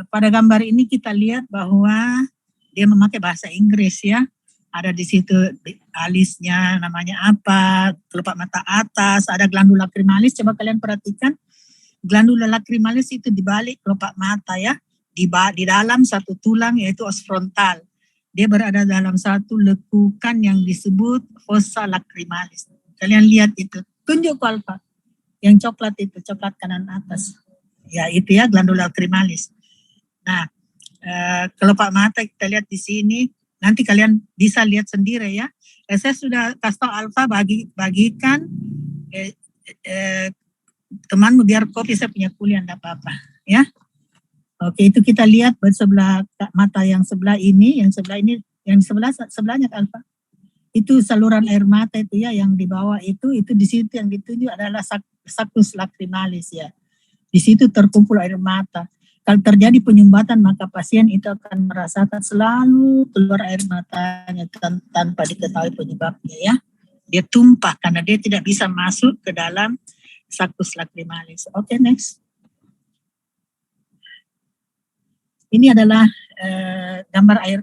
Pada gambar ini kita lihat bahwa dia memakai bahasa Inggris ya. Ada di situ alisnya namanya apa, kelopak mata atas, ada glandula lacrimalis. Coba kalian perhatikan, glandula lacrimalis itu di balik kelopak mata ya, di dalam satu tulang yaitu os frontal. Dia berada dalam satu lekukan yang disebut fossa lacrimalis. Kalian lihat itu, tunjuk ke Alfa, yang coklat itu, coklat kanan atas. Ya itu ya glandula lacrimalis. Nah, kelopak mata kita lihat di sini. Nanti kalian bisa lihat sendiri ya. Saya sudah kasih tahu Alfa bagikan temanmu biar kopi saya punya kuliah enggak apa-apa ya. Oke, itu kita lihat sebelah mata yang sebelah ini, yang sebelahnya Alfa. Itu saluran air mata itu ya, yang di bawah itu di situ yang ditunjuk adalah saccus lacrimalis ya. Di situ terkumpul air mata. Kalau terjadi penyumbatan maka pasien itu akan merasakan selalu keluar air matanya tanpa diketahui penyebabnya ya. Dia tumpah karena dia tidak bisa masuk ke dalam saccus lacrimalis. Oke, next. Ini adalah gambar air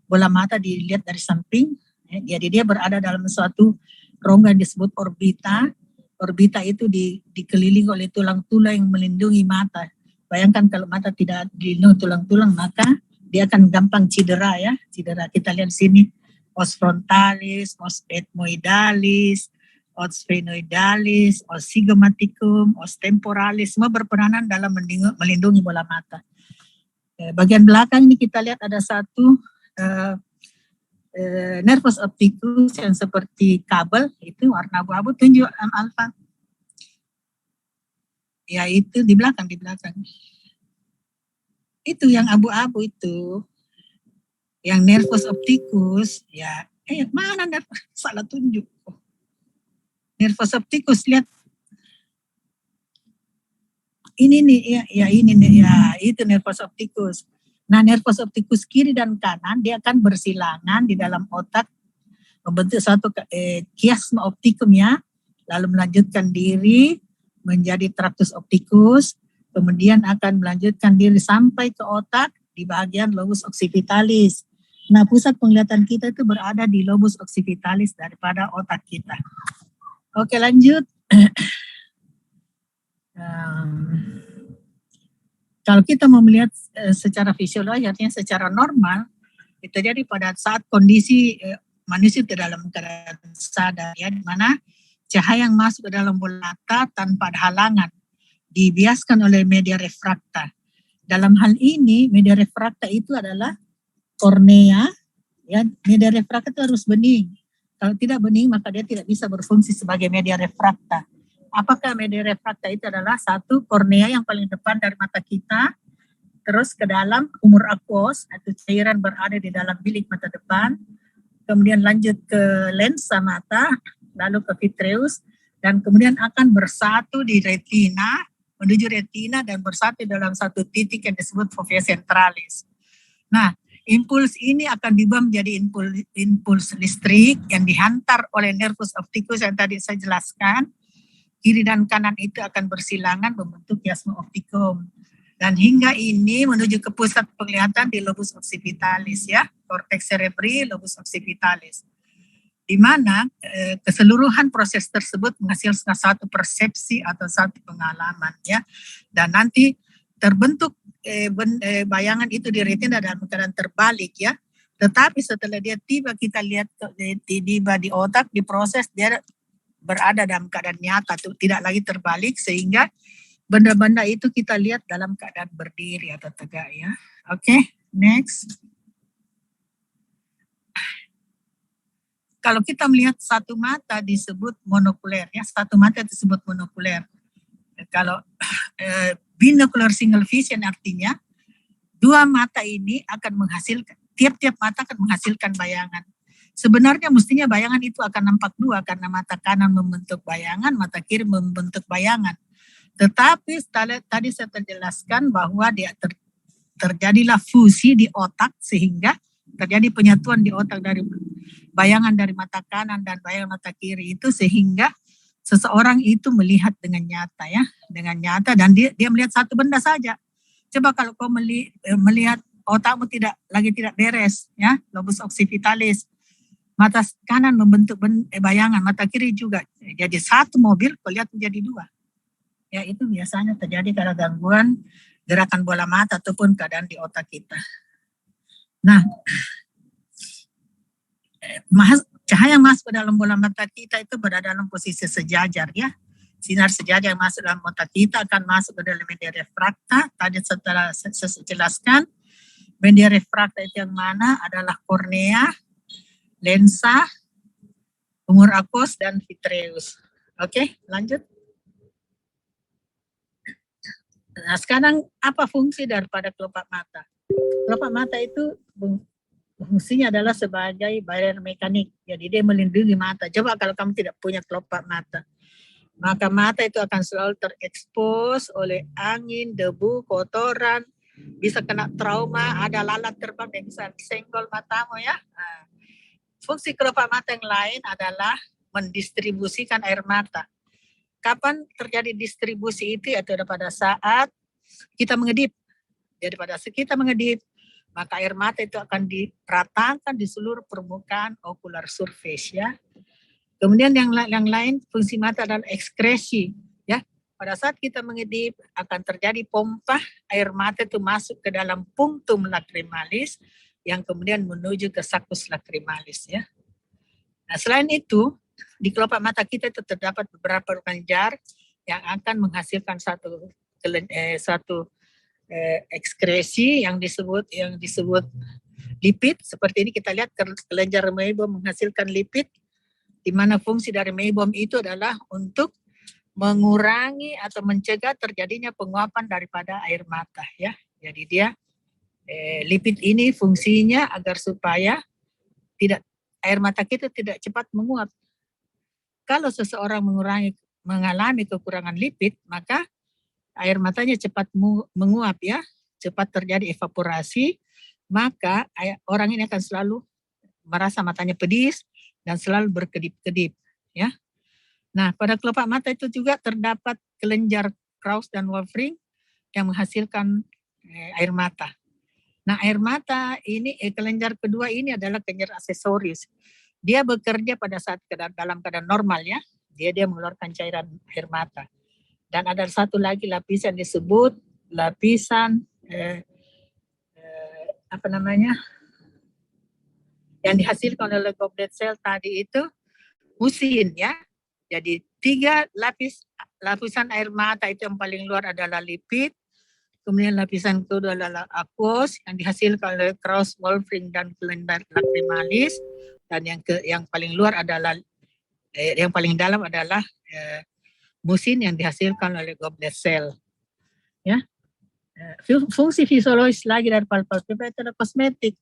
bola mata dilihat dari samping. Jadi dia berada dalam suatu rongga yang disebut orbita. Orbita itu dikelilingi oleh tulang-tulang yang melindungi mata. Bayangkan kalau mata tidak dilindungi tulang-tulang maka dia akan gampang cedera ya. Cedera kita lihat di sini os frontalis, os ethmoidalis, os sphenoidalis, os zygomaticum, os temporalis semua berperanan dalam melindungi bola mata. Bagian belakang ini kita lihat ada satu nervus opticus yang seperti kabel itu warna abu-abu, tunjuk Alfa. Ya itu di belakang. Itu yang abu-abu itu. Yang nervus opticus ya. Mana nervus? Salah tunjuk. Nervus opticus lihat. Ini nih ini nih ya, itu nervus opticus. Nah, nervus opticus kiri dan kanan dia akan bersilangan di dalam otak membentuk satu chiasma opticum ya. Lalu melanjutkan diri menjadi tractus opticus, kemudian akan melanjutkan diri sampai ke otak di bagian lobus occipitalis. Nah, pusat penglihatan kita itu berada di lobus occipitalis daripada otak kita. Oke, lanjut. Kalau kita mau melihat secara fisiologi, artinya secara normal, itu terjadi pada saat kondisi manusia di dalam keadaan sadar, ya, di mana cahaya yang masuk ke dalam bola mata tanpa ada halangan, dibiaskan oleh media refrakta. Dalam hal ini, media refrakta itu adalah kornea, ya, media refrakta itu harus bening. Kalau tidak bening, maka dia tidak bisa berfungsi sebagai media refrakta. Apakah media refrakta itu adalah satu kornea yang paling depan dari mata kita, terus ke dalam umur aquos atau cairan berada di dalam bilik mata depan, kemudian lanjut ke lensa mata, lalu ke vitreus, dan kemudian akan bersatu di retina, menuju retina dan bersatu dalam satu titik yang disebut fovea centralis. Nah, impuls ini akan diubah menjadi impuls listrik yang dihantar oleh nervus opticus yang tadi saya jelaskan. Kiri dan kanan itu akan bersilangan membentuk chiasma opticum. Dan hingga ini menuju ke pusat penglihatan di lobus occipitalis ya, cortex cerebri, lobus occipitalis. Di mana keseluruhan proses tersebut menghasilkan satu persepsi atau satu pengalaman ya. Dan nanti terbentuk bayangan itu di retina dalam keadaan terbalik ya. Tetapi setelah dia tiba, kita lihat tiba di otak, diproses, dia berada dalam keadaan nyata, tidak lagi terbalik, sehingga benda-benda itu kita lihat dalam keadaan berdiri atau tegak ya. Oke, next. Kalau kita melihat satu mata disebut monokuler ya, satu mata disebut monokuler. Kalau binocular single vision artinya dua mata ini akan menghasilkan, tiap-tiap mata akan menghasilkan bayangan. Sebenarnya mestinya bayangan itu akan nampak dua karena mata kanan membentuk bayangan, mata kiri membentuk bayangan. Tetapi tadi saya terjelaskan bahwa dia terjadilah fusi di otak sehingga terjadi penyatuan di otak dari bayangan dari mata kanan dan bayangan mata kiri itu, sehingga seseorang itu melihat dengan nyata ya, dengan nyata, dan dia melihat satu benda saja. Coba kalau kau melihat otakmu tidak beres, ya, lobus occipitalis. Mata kanan membentuk bayangan, mata kiri juga. Jadi satu mobil kau lihat menjadi dua. Ya, itu biasanya terjadi karena gangguan gerakan bola mata ataupun keadaan di otak kita. Nah, cahaya yang masuk ke dalam bola mata kita itu berada dalam posisi sejajar, ya. Sinar sejajar yang masuk dalam mata kita akan masuk ke dalam media refrakta. Tadi setelah saya jelaskan, media refrakta itu yang mana adalah kornea, lensa, umur aqueous, dan vitreous. Oke, lanjut. Nah, sekarang apa fungsi daripada kelopak mata? Kelopak mata itu fungsinya adalah sebagai barrier mekanik. Jadi dia melindungi mata. Coba kalau kamu tidak punya kelopak mata, maka mata itu akan selalu terekspos oleh angin, debu, kotoran, bisa kena trauma, ada lalat terbang yang bisa senggol matamu, ya. Nah, fungsi kelopak mata yang lain adalah mendistribusikan air mata. Kapan terjadi distribusi itu? Yaitu pada saat kita mengedip. Jadi pada saat kita mengedip, maka air mata itu akan diratakan di seluruh permukaan ocular surface, ya. Kemudian yang lain fungsi mata adalah ekskresi, ya. Pada saat kita mengedip akan terjadi pompa air mata itu masuk ke dalam punctum lacrimalis yang kemudian menuju ke saccus lacrimalis, ya. Nah, selain itu di kelopak mata kita itu terdapat beberapa kelenjar yang akan menghasilkan satu ekskresi yang disebut lipid. Seperti ini kita lihat kelenjar meibom menghasilkan lipid, di mana fungsi dari meibom itu adalah untuk mengurangi atau mencegah terjadinya penguapan daripada air mata, ya. Jadi dia lipid ini fungsinya agar supaya air mata kita tidak cepat menguap. Kalau seseorang mengalami kekurangan lipid, maka air matanya cepat menguap, ya, cepat terjadi evaporasi, maka orang ini akan selalu merasa matanya pedis dan selalu berkedip-kedip, ya. Nah, pada kelopak mata itu juga terdapat kelenjar Krauss dan Wolfram yang menghasilkan air mata. Nah, air mata ini kelenjar kedua ini adalah kelenjar aksesoris. Dia bekerja pada saat dalam keadaan normal, ya. Dia mengeluarkan cairan air mata. Dan ada satu lagi lapisan disebut lapisan yang dihasilkan oleh goblet cell tadi itu musin, ya. Jadi 3 lapisan air mata itu yang paling luar adalah lipid, kemudian lapisan kedua adalah aqueous yang dihasilkan oleh Krauss, Wolfram, dan kelenjar lacrimalis, dan yang paling luar adalah yang paling dalam adalah musin yang dihasilkan oleh goblet cell, ya. Fungsi fisiologis lagi dari palpebra itu adalah kosmetik.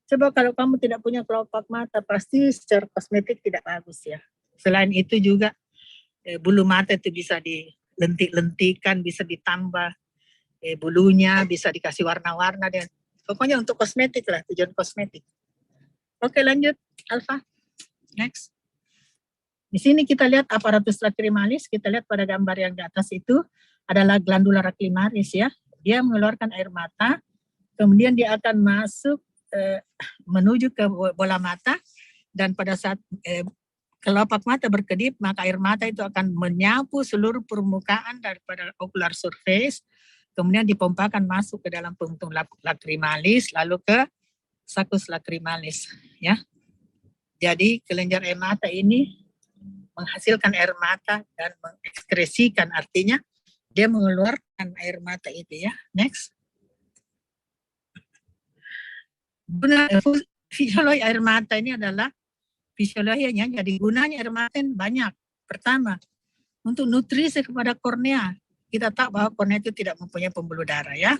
Coba kalau kamu tidak punya kelopak mata, pasti secara kosmetik tidak bagus, ya. Selain itu juga bulu mata itu bisa dilentik-lentikan, bisa ditambah bulunya, bisa dikasih warna-warna, dan pokoknya untuk kosmetik lah, tujuan kosmetik. Oke, lanjut Alfa. Next. Di sini kita lihat aparatus lacrimalis, kita lihat pada gambar yang di atas itu adalah glandula lacrimalis, ya. Dia mengeluarkan air mata, kemudian dia akan masuk menuju ke bola mata, dan pada saat kelopak mata berkedip, maka air mata itu akan menyapu seluruh permukaan daripada ocular surface, kemudian dipompakan masuk ke dalam punctum lacrimalis, lalu ke saccus lacrimalis, ya. Jadi kelenjar air mata ini menghasilkan air mata dan mengekskresikan, artinya dia mengeluarkan air mata itu, ya. Next. Guna fisiologi air mata ini adalah fisiologinya, jadi gunanya air mata banyak. Pertama, untuk nutrisi kepada kornea. Kita tahu bahwa kornea itu tidak mempunyai pembuluh darah, ya.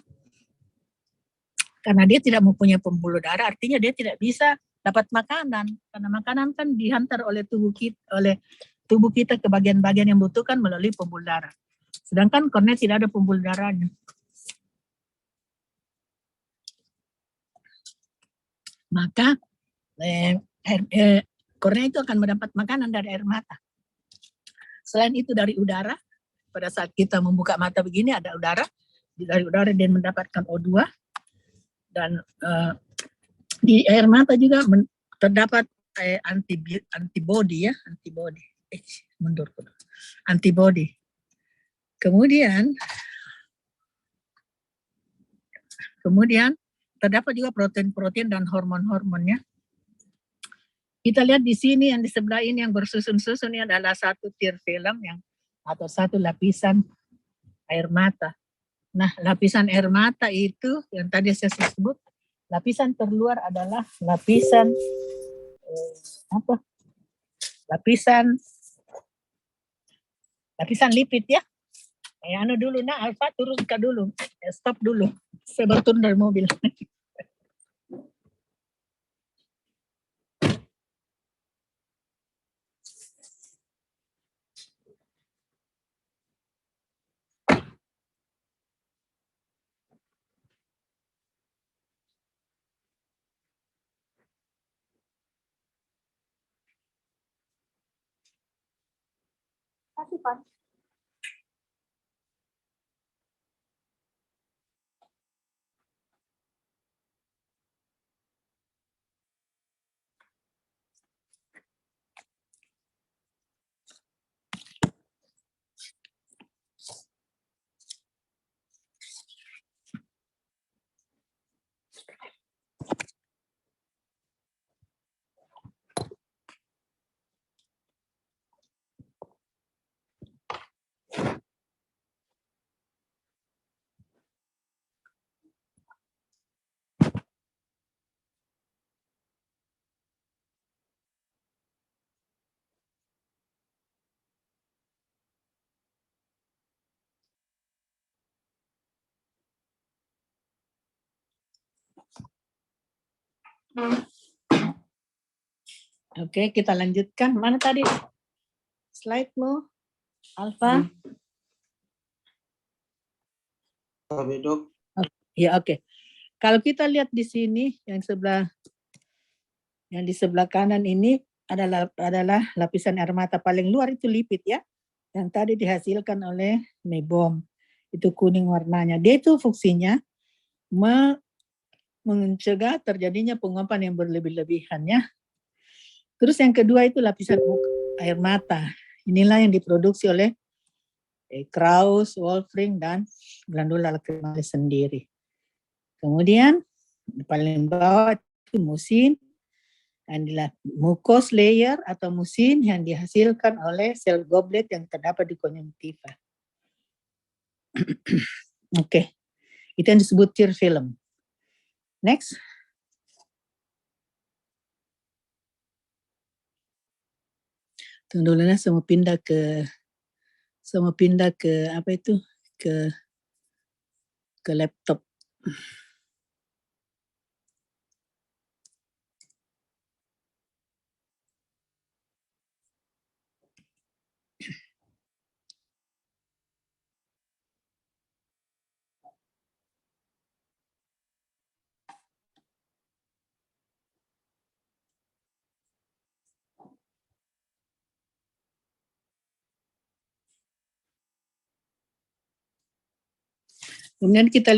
Karena dia tidak mempunyai pembuluh darah, artinya dia tidak bisa dapat makanan. Karena makanan kan dihantar oleh tubuh kita ke bagian-bagian yang membutuhkan melalui pembuluh darah. Sedangkan kornea tidak ada pembuluh darahnya. Maka kornea itu akan mendapat makanan dari air mata. Selain itu dari udara, pada saat kita membuka mata begini ada udara, dari udara dia mendapatkan O2, dan di air mata juga terdapat antibody ya, antibody. Kemudian terdapat juga protein-protein dan hormon-hormonnya. Kita lihat di sini yang di sebelah ini yang bersusun-susun ini adalah satu tier film atau satu lapisan air mata. Nah, lapisan air mata itu yang tadi saya sebut, lapisan terluar adalah lapisan lapisan lipid ya. Dulu Alfa turunkan dulu. Stop dulu. Saya baru turun dari mobil. Kasih, Pan. Oke, kita lanjutkan. Mana tadi slide-mu, Alfa? Ya, oke. Kalau kita lihat di sini yang di sebelah kanan ini adalah lapisan air mata paling luar itu lipid ya, yang tadi dihasilkan oleh mebom. Itu kuning warnanya. Dia itu fungsinya mencegah terjadinya penguapan yang berlebih-lebihan ya. Terus yang kedua itu lapisan air mata. Inilah yang diproduksi oleh Krauss, Wolfring, dan glandula lacrimalis sendiri. Kemudian di paling bawah itu musin, adalah mucous layer atau musin yang dihasilkan oleh sel goblet yang terdapat di konjungtiva. Oke, itu yang disebut tear film. Next. Tunggu dulu, saya mau pindah ke apa itu, ke laptop. Kemudian kita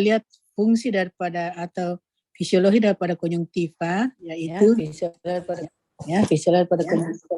lihat fungsi daripada atau fisiologi daripada konjungtiva, yaitu fisiologi daripada konjungtiva.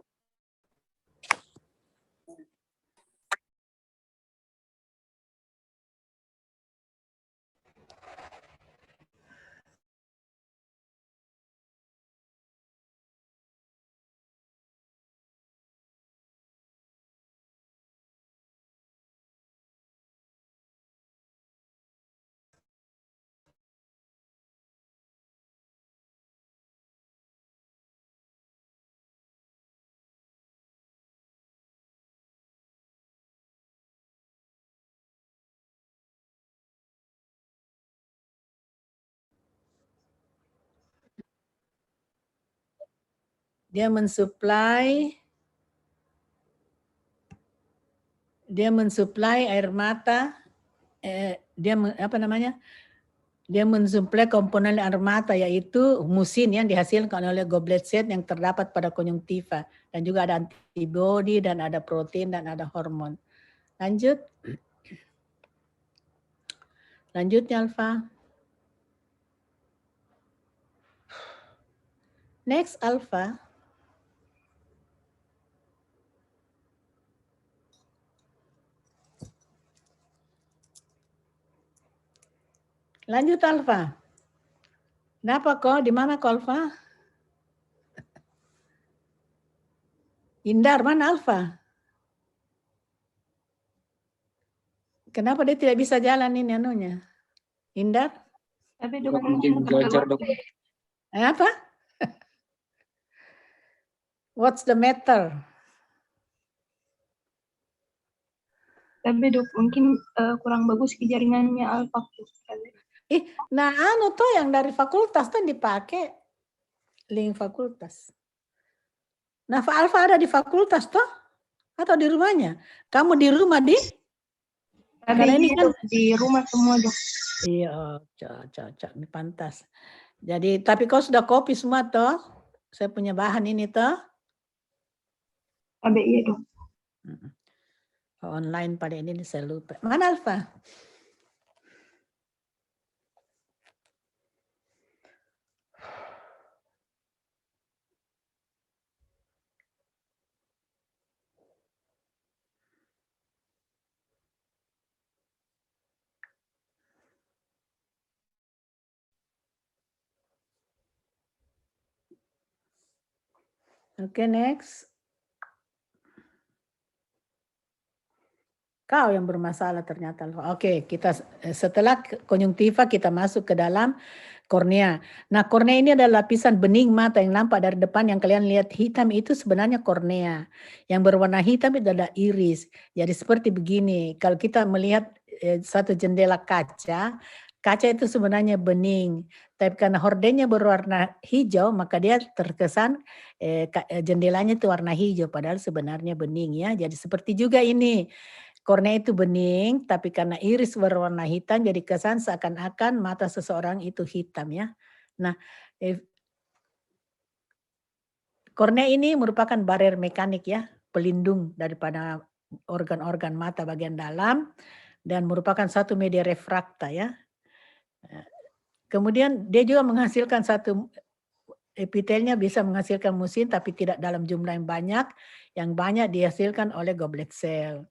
Dia mensuplai air mata, Dia mensuplai komponen air mata yaitu musin yang dihasilkan oleh goblet cell yang terdapat pada konjungtiva, dan juga ada antibodi dan ada protein dan ada hormon. Lanjut. Lanjutnya Alfa. Next Alfa. Lanjut Alfa. Kenapa kok? Di mana kok Alfa? Indar, mana Alfa? Kenapa dia tidak bisa jalan ini anunya? Indar? Tapi dok mungkin belajar dok. Apa? What's the matter? Tapi dok mungkin kurang bagus jaringannya Alfa. Nah anu tuh yang dari fakultas kan dipakai link fakultas. Nah Alfa ada di fakultas toh? Atau di rumahnya? Kamu di rumah di? Karena ini kan di rumah semua dok. Iya, cocok, ini pantas. Jadi, tapi kau sudah copy semua toh? Saya punya bahan ini toh? Iya dok. Online pada ini saya lupa. Mana Alfa? Oke, next. Kau yang bermasalah ternyata. Oke, kita setelah konjungtiva kita masuk ke dalam kornea. Nah, kornea ini adalah lapisan bening mata yang nampak dari depan yang kalian lihat hitam itu sebenarnya kornea. Yang berwarna hitam itu adalah iris. Jadi seperti begini, kalau kita melihat satu jendela kaca, kaca itu sebenarnya bening. Tapi karena hordennya berwarna hijau, maka dia terkesan jendelanya itu warna hijau, padahal sebenarnya bening ya. Jadi seperti juga ini. Kornea itu bening, tapi karena iris berwarna hitam, jadi kesan seakan-akan mata seseorang itu hitam ya. Nah, kornea ini merupakan barrier mekanik ya, pelindung daripada organ-organ mata bagian dalam, dan merupakan satu media refrakta ya. Kemudian dia juga menghasilkan satu epitelnya bisa menghasilkan musin, tapi tidak dalam jumlah yang banyak dihasilkan oleh goblet cell.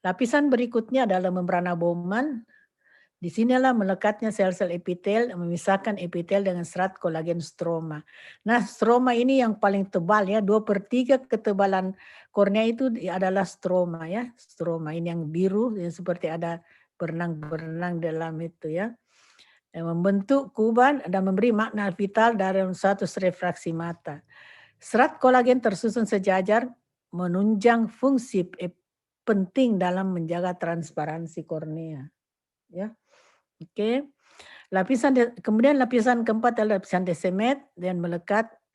Lapisan berikutnya adalah membrana Bowman. Di sinilah melekatnya sel-sel epitel memisahkan epitel dengan serat kolagen stroma. Nah, stroma ini yang paling tebal ya, 2/3 ketebalan kornea itu adalah stroma ya. Stroma ini yang biru yang seperti ada berenang-berenang dalam itu ya. Yang membentuk kuban dan memberi makna vital dalam suatu refraksi mata. Serat kolagen tersusun sejajar menunjang fungsi penting dalam menjaga transparansi kornea. Ya. Oke. Kemudian lapisan keempat adalah lapisan desemet dan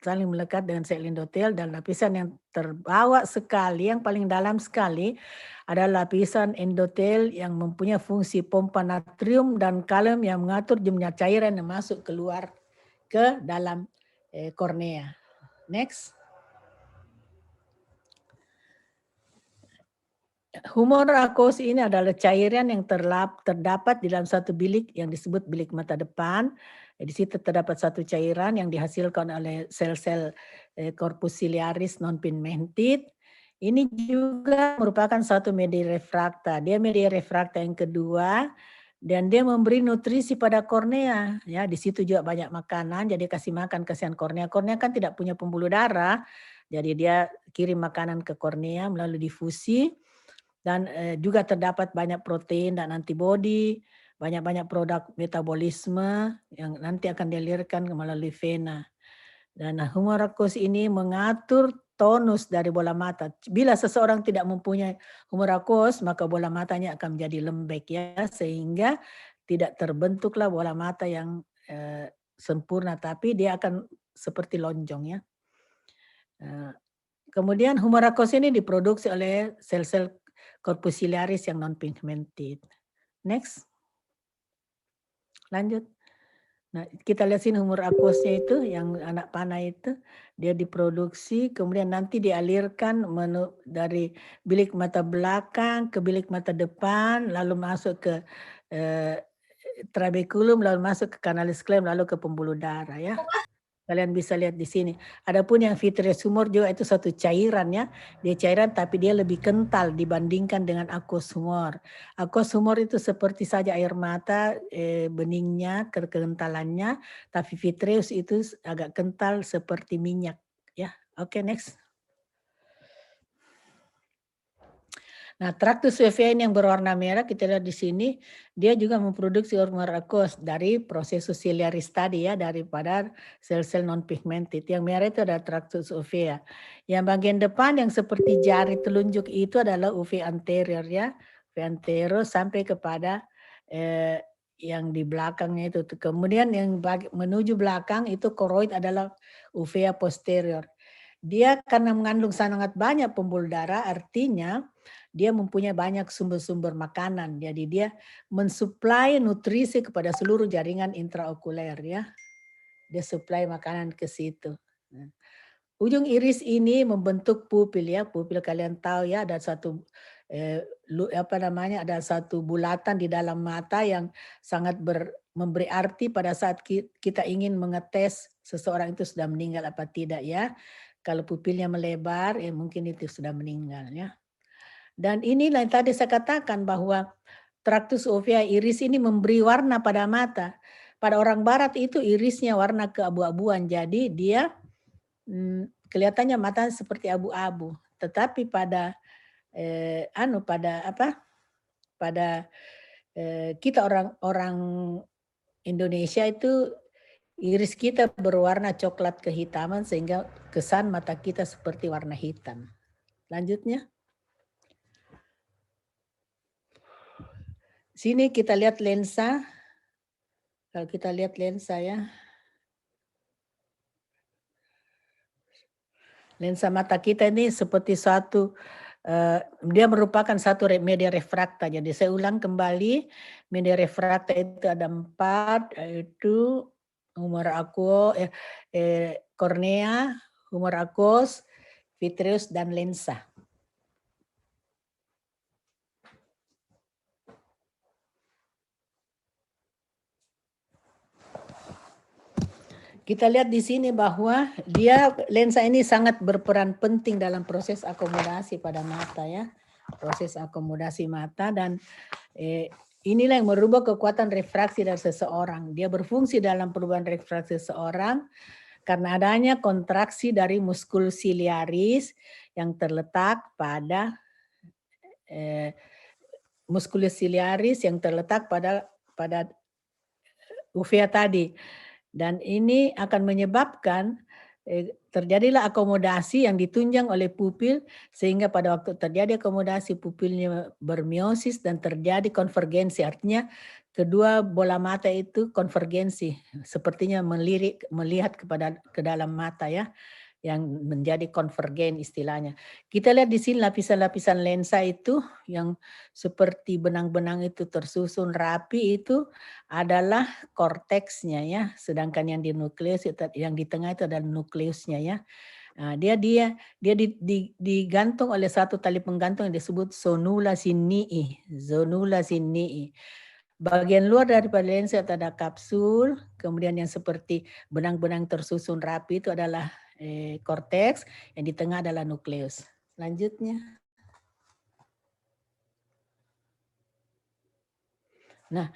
saling melekat dengan sel endotel, dan lapisan yang terbawah sekali, yang paling dalam sekali adalah lapisan endotel yang mempunyai fungsi pompa natrium dan kalium yang mengatur jumlah cairan yang masuk keluar ke dalam kornea. Next. Humor aquosis ini adalah cairan yang terdapat di dalam satu bilik yang disebut bilik mata depan. Di situ terdapat satu cairan yang dihasilkan oleh sel-sel corpus ciliaris non-pigmented. Ini juga merupakan satu media refrakta. Dia media refrakta yang kedua, dan dia memberi nutrisi pada kornea. Ya, di situ juga banyak makanan, jadi kasih makan kasihan kornea. Kornea kan tidak punya pembuluh darah, jadi dia kirim makanan ke kornea melalui difusi. Dan juga terdapat banyak protein dan antibodi, banyak-banyak produk metabolisme yang nanti akan dialirkan melalui vena. Dan humor aquosis ini mengatur tonus dari bola mata. Bila seseorang tidak mempunyai humor aquosis, maka bola matanya akan menjadi lembek ya, sehingga tidak terbentuklah bola mata yang sempurna, tapi dia akan seperti lonjong ya. Kemudian humor aquosis ini diproduksi oleh sel-sel corpus ciliaris yang non-pigmented. Next. Lanjut. Nah, kita lihat sini humor aquosnya itu yang anak panah itu dia diproduksi kemudian nanti dialirkan dari bilik mata belakang ke bilik mata depan lalu masuk ke trabeculum lalu masuk ke kanalis clam lalu ke pembuluh darah ya. Kalian bisa lihat di sini. Adapun yang vitreous humor juga itu satu cairan ya. Dia cairan tapi dia lebih kental dibandingkan dengan aqueous humor. Aqueous humor itu seperti saja air mata beningnya, kekentalannya, tapi vitreous itu agak kental seperti minyak ya. Oke, next. Nah, Tractus uvea ini yang berwarna merah kita lihat di sini, dia juga memproduksi humor aqueous dari proses ciliaris tadi ya, daripada sel-sel non pigmented. Yang merah itu adalah Tractus uvea. Yang bagian depan yang seperti jari telunjuk itu adalah uvea anterior ya, uvea anterior sampai kepada yang di belakangnya itu. Kemudian yang menuju belakang itu choroid adalah uvea posterior. Dia karena mengandung sangat banyak pembuluh darah, artinya dia mempunyai banyak sumber-sumber makanan. Jadi dia mensuplai nutrisi kepada seluruh jaringan intraokuler ya. Dia suplai makanan ke situ. Nah, ujung iris ini membentuk pupil ya. Pupil kalian tahu ya ada satu ada satu bulatan di dalam mata yang sangat memberi arti pada saat kita ingin mengetes seseorang itu sudah meninggal apa tidak ya. Kalau pupilnya melebar ya mungkin itu sudah meninggal ya. Dan inilah yang tadi saya katakan bahwa Tractus uvea iris ini memberi warna pada mata. Pada orang barat itu irisnya warna keabu-abuan. Jadi dia kelihatannya mata seperti abu-abu. Tetapi pada kita orang Indonesia itu iris kita berwarna coklat kehitaman sehingga kesan mata kita seperti warna hitam. Lanjutnya. Sini kita lihat lensa. Kalau kita lihat lensa ya. Lensa mata kita ini seperti dia merupakan satu media refrakta. Jadi saya ulang kembali, media refrakta itu ada 4, yaitu humor aqueous, kornea, humor aqueous, vitreous, dan lensa. Kita lihat di sini bahwa lensa ini sangat berperan penting dalam proses akomodasi pada mata ya. Proses akomodasi mata dan inilah yang merubah kekuatan refraksi dari seseorang. Dia berfungsi dalam perubahan refraksi seseorang karena adanya kontraksi dari muskul ciliaris yang terletak pada musculus ciliaris yang terletak pada uvea tadi. Dan ini akan menyebabkan terjadilah akomodasi yang ditunjang oleh pupil sehingga pada waktu terjadi akomodasi pupilnya bermiosis dan terjadi konvergensi. Artinya kedua bola mata itu konvergensi. Sepertinya melihat ke dalam mata ya. Yang menjadi konvergen istilahnya. Kita lihat di sini lapisan-lapisan lensa itu yang seperti benang-benang itu tersusun rapi itu adalah korteksnya ya, sedangkan yang di nukleus yang di tengah itu adalah nukleusnya ya. Nah, dia digantung oleh satu tali penggantung yang disebut zonula sinii. Zonula sinii. Bagian luar daripada lensa itu ada kapsul, kemudian yang seperti benang-benang tersusun rapi itu adalah korteks, yang di tengah adalah nukleus. Selanjutnya. Nah,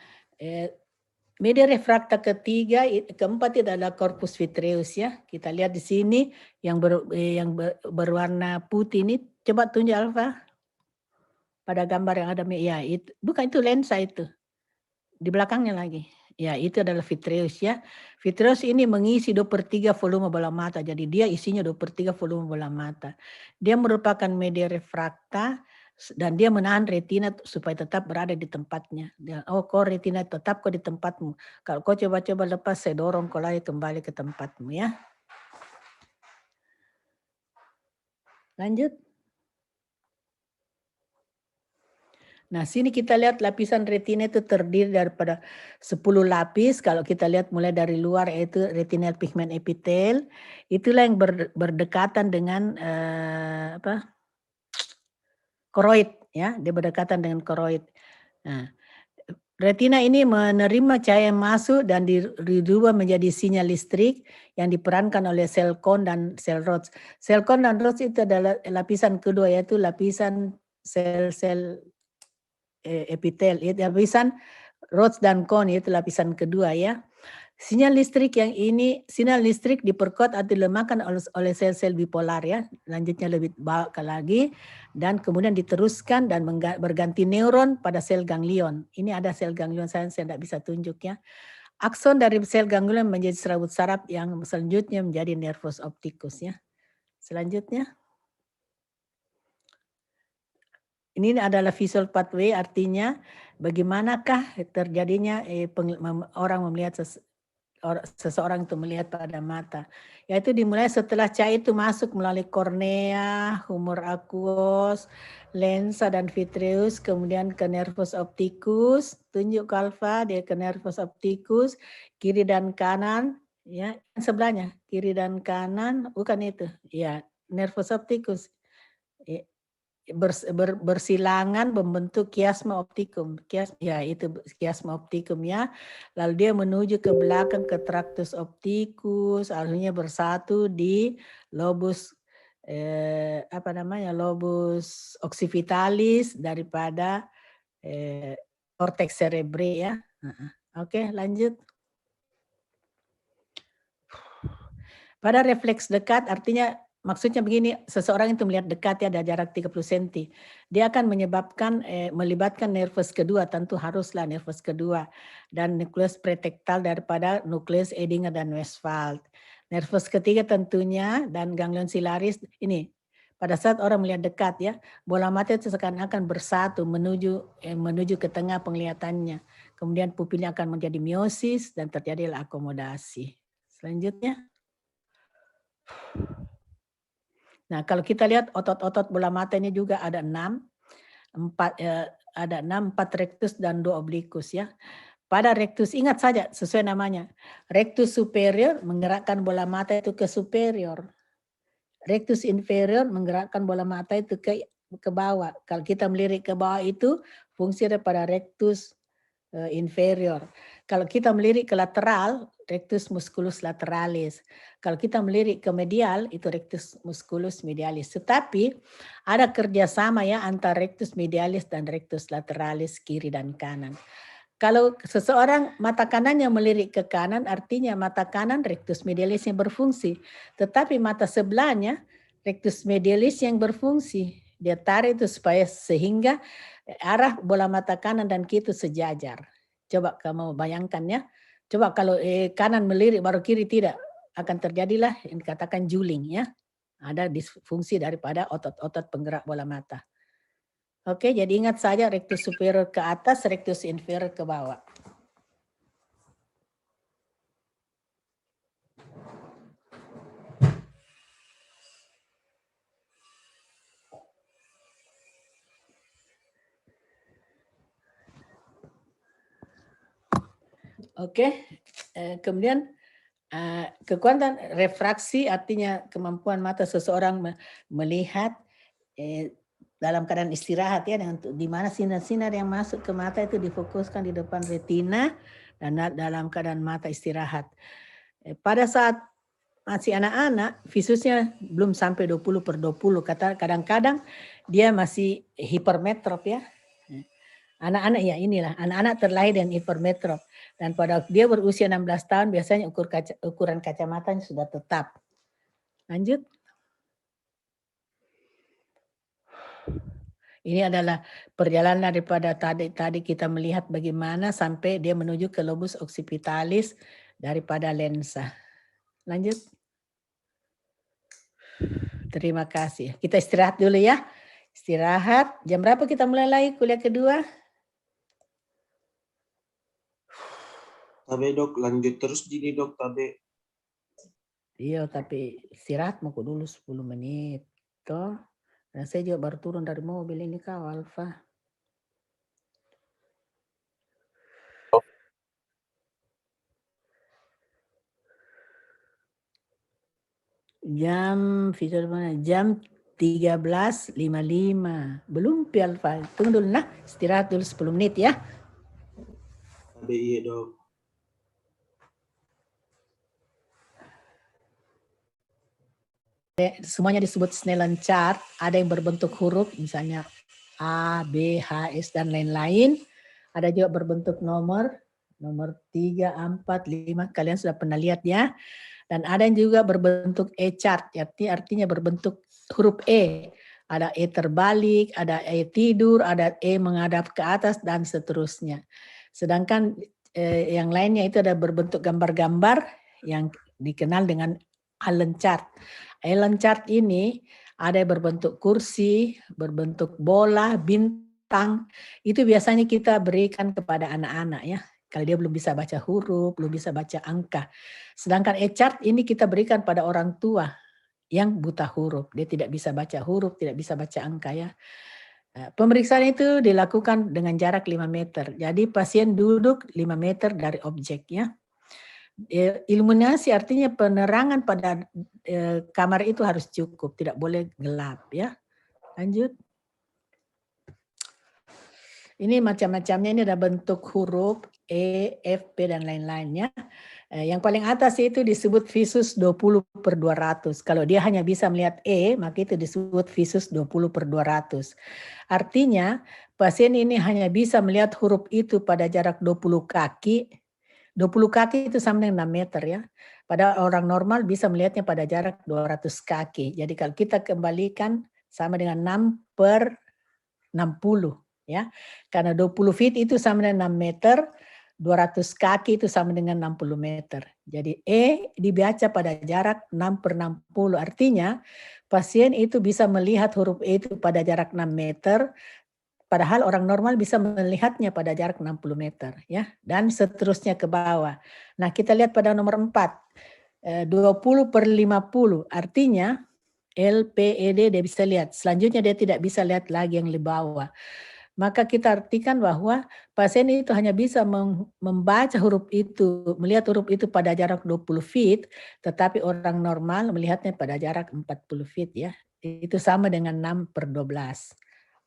media refrakta keempat itu adalah corpus vitreus ya. Kita lihat di sini yang berwarna putih ini. Coba tunjuk Alfa. Pada gambar yang ada ya itu bukan itu lensa itu. Di belakangnya lagi. Ya, itu adalah vitreus ya. Vitreus ini mengisi 2/3 volume bola mata. Jadi dia isinya 2/3 volume bola mata. Dia merupakan media refrakta dan dia menahan retina supaya tetap berada di tempatnya. Kau retina tetap kau di tempatmu. Kalau kau coba-coba lepas, saya dorong kau lagi kembali ke tempatmu ya. Lanjut. Nah, sini kita lihat lapisan retina itu terdiri daripada 10 lapis. Kalau kita lihat mulai dari luar yaitu retinal pigment epitel, itulah yang berdekatan dengan koroid ya, dia berdekatan dengan koroid. Nah, retina ini menerima cahaya yang masuk dan dirubah menjadi sinyal listrik yang diperankan oleh sel kon dan sel rods. Sel kon dan rods itu adalah lapisan kedua yaitu lapisan sel-sel epitel, itu lapisan rods dan kon itu lapisan kedua ya. Sinyal listrik yang ini, sinyal listrik diperkuat atau dilemahkan oleh sel-sel bipolar ya. Lanjutnya lebih bawah lagi dan kemudian diteruskan dan berganti neuron pada sel ganglion. Ini ada sel ganglion saya tidak bisa tunjuk ya. Akson dari sel ganglion menjadi serabut saraf yang selanjutnya menjadi nervus opticus ya. Selanjutnya. Ini adalah visual pathway, artinya bagaimanakah terjadinya orang melihat seseorang itu melihat pada mata. Yaitu dimulai setelah cahaya itu masuk melalui kornea, humor aqueous, lensa dan vitreous, kemudian ke nervus opticus, tunjuk alfa dia ke nervus opticus, kiri dan kanan, ya sebelahnya kiri dan kanan, bukan itu, ya nervus opticus. Bersilangan membentuk kiasma optikum. Itu kiasma optikum ya. Lalu dia menuju ke belakang ke tractus opticus, akhirnya bersatu di lobus lobus occipitalis daripada cortex cerebri ya. Oke, lanjut. Pada refleks dekat artinya maksudnya begini, seseorang itu melihat dekat ya, ada jarak 30 cm. Dia akan melibatkan nervus kedua, tentu haruslah nervus kedua. Dan nukleus pretektal daripada nukleus Edinger dan Westphal. Nervus ketiga tentunya dan ganglion silaris ini. Pada saat orang melihat dekat ya, bola mata itu seakan-akan bersatu menuju ke tengah penglihatannya. Kemudian pupilnya akan menjadi miosis dan terjadilah akomodasi. Selanjutnya. Nah, kalau kita lihat otot-otot bola mata ini juga ada 6, 4 rectus dan 2 oblikus ya. Pada rectus ingat saja sesuai namanya. Rectus superior menggerakkan bola mata itu ke superior. Rectus inferior menggerakkan bola mata itu ke bawah. Kalau kita melirik ke bawah itu fungsi daripada rectus inferior. Kalau kita melirik ke lateral, rectus musculus lateralis. Kalau kita melirik ke medial, itu rectus musculus medialis. Tetapi ada kerjasama ya antara rectus medialis dan rectus lateralis kiri dan kanan. Kalau seseorang mata kanannya melirik ke kanan, artinya mata kanan rectus medialis yang berfungsi. Tetapi mata sebelahnya rectus medialis yang berfungsi. Dia tarik itu sehingga arah bola mata kanan dan kiri itu sejajar. Coba kamu bayangkan ya. Coba kalau kanan melirik baru kiri tidak, akan terjadilah yang dikatakan juling ya. Ada disfungsi daripada otot-otot penggerak bola mata. Oke, jadi ingat saja rectus superior ke atas, rectus inferior ke bawah. Oke, kemudian kekuatan refraksi artinya kemampuan mata seseorang melihat dalam keadaan istirahat ya, di mana sinar-sinar yang masuk ke mata itu difokuskan di depan retina dan dalam keadaan mata istirahat. Pada saat masih anak-anak, visusnya belum sampai 20/20, kadang-kadang dia masih hipermetrop ya. Anak-anak ya inilah, anak-anak terlahir dengan hipermetrop. Dan pada dia berusia 16 tahun biasanya ukuran kacamatanya sudah tetap. Lanjut. Ini adalah perjalanan daripada tadi kita melihat bagaimana sampai dia menuju ke lobus occipitalis daripada lensa. Lanjut. Terima kasih. Kita istirahat dulu ya. Istirahat. Jam berapa kita mulai lagi kuliah kedua? Tabe dok, lanjut terus gini dok, tabe. Iya, tapi istirahat mau dulu 10 menit. Toh. Nah, saya juga baru turun dari mobil ini kau, Alfa. Visual mana? Jam 13.55. Belum Pi Alfa. Tunggu dulu nah. Istirahat dulu 10 menit ya. Iya dok. Semuanya disebut Snellen chart. Ada yang berbentuk huruf, misalnya A, B, H, S, dan lain-lain. Ada juga berbentuk nomor 3, 4, 5. Kalian sudah pernah lihat ya. Dan ada yang juga berbentuk E-chart. Artinya berbentuk huruf E. Ada E terbalik, ada E tidur, ada E menghadap ke atas, dan seterusnya. Sedangkan yang lainnya itu ada berbentuk gambar-gambar yang dikenal dengan Allen chart. Allen chart ini ada yang berbentuk kursi, berbentuk bola, bintang. Itu biasanya kita berikan kepada anak-anak ya. Kalau dia belum bisa baca huruf, belum bisa baca angka. Sedangkan E-chart ini kita berikan pada orang tua yang buta huruf. Dia tidak bisa baca huruf, tidak bisa baca angka ya. Pemeriksaan itu dilakukan dengan jarak 5 meter. Jadi pasien duduk 5 meter dari objek ya. Iluminasi artinya penerangan pada kamar itu harus cukup, tidak boleh gelap ya. Lanjut. Ini macam-macamnya, ini ada bentuk huruf E, F, P, dan lain-lainnya. Yang paling atas itu disebut visus 20/200. Kalau dia hanya bisa melihat E, maka itu disebut visus 20/200. Artinya pasien ini hanya bisa melihat huruf itu pada jarak 20 kaki. 20 kaki itu sama dengan 6 meter ya. Pada orang normal bisa melihatnya pada jarak 200 kaki. Jadi kalau kita kembalikan sama dengan 6/60 ya. Karena 20 feet itu sama dengan 6 meter, 200 kaki itu sama dengan 60 meter. Jadi E dibaca pada jarak 6/60. Artinya pasien itu bisa melihat huruf E itu pada jarak 6 meter. Padahal orang normal bisa melihatnya pada jarak 60 meter ya, dan seterusnya ke bawah. Nah, kita lihat pada nomor 4. 20/50 artinya LPED dia bisa lihat. Selanjutnya dia tidak bisa lihat lagi yang di bawah. Maka kita artikan bahwa pasien itu hanya bisa membaca huruf itu, melihat huruf itu pada jarak 20 feet, tetapi orang normal melihatnya pada jarak 40 feet ya. Itu sama dengan 6/12.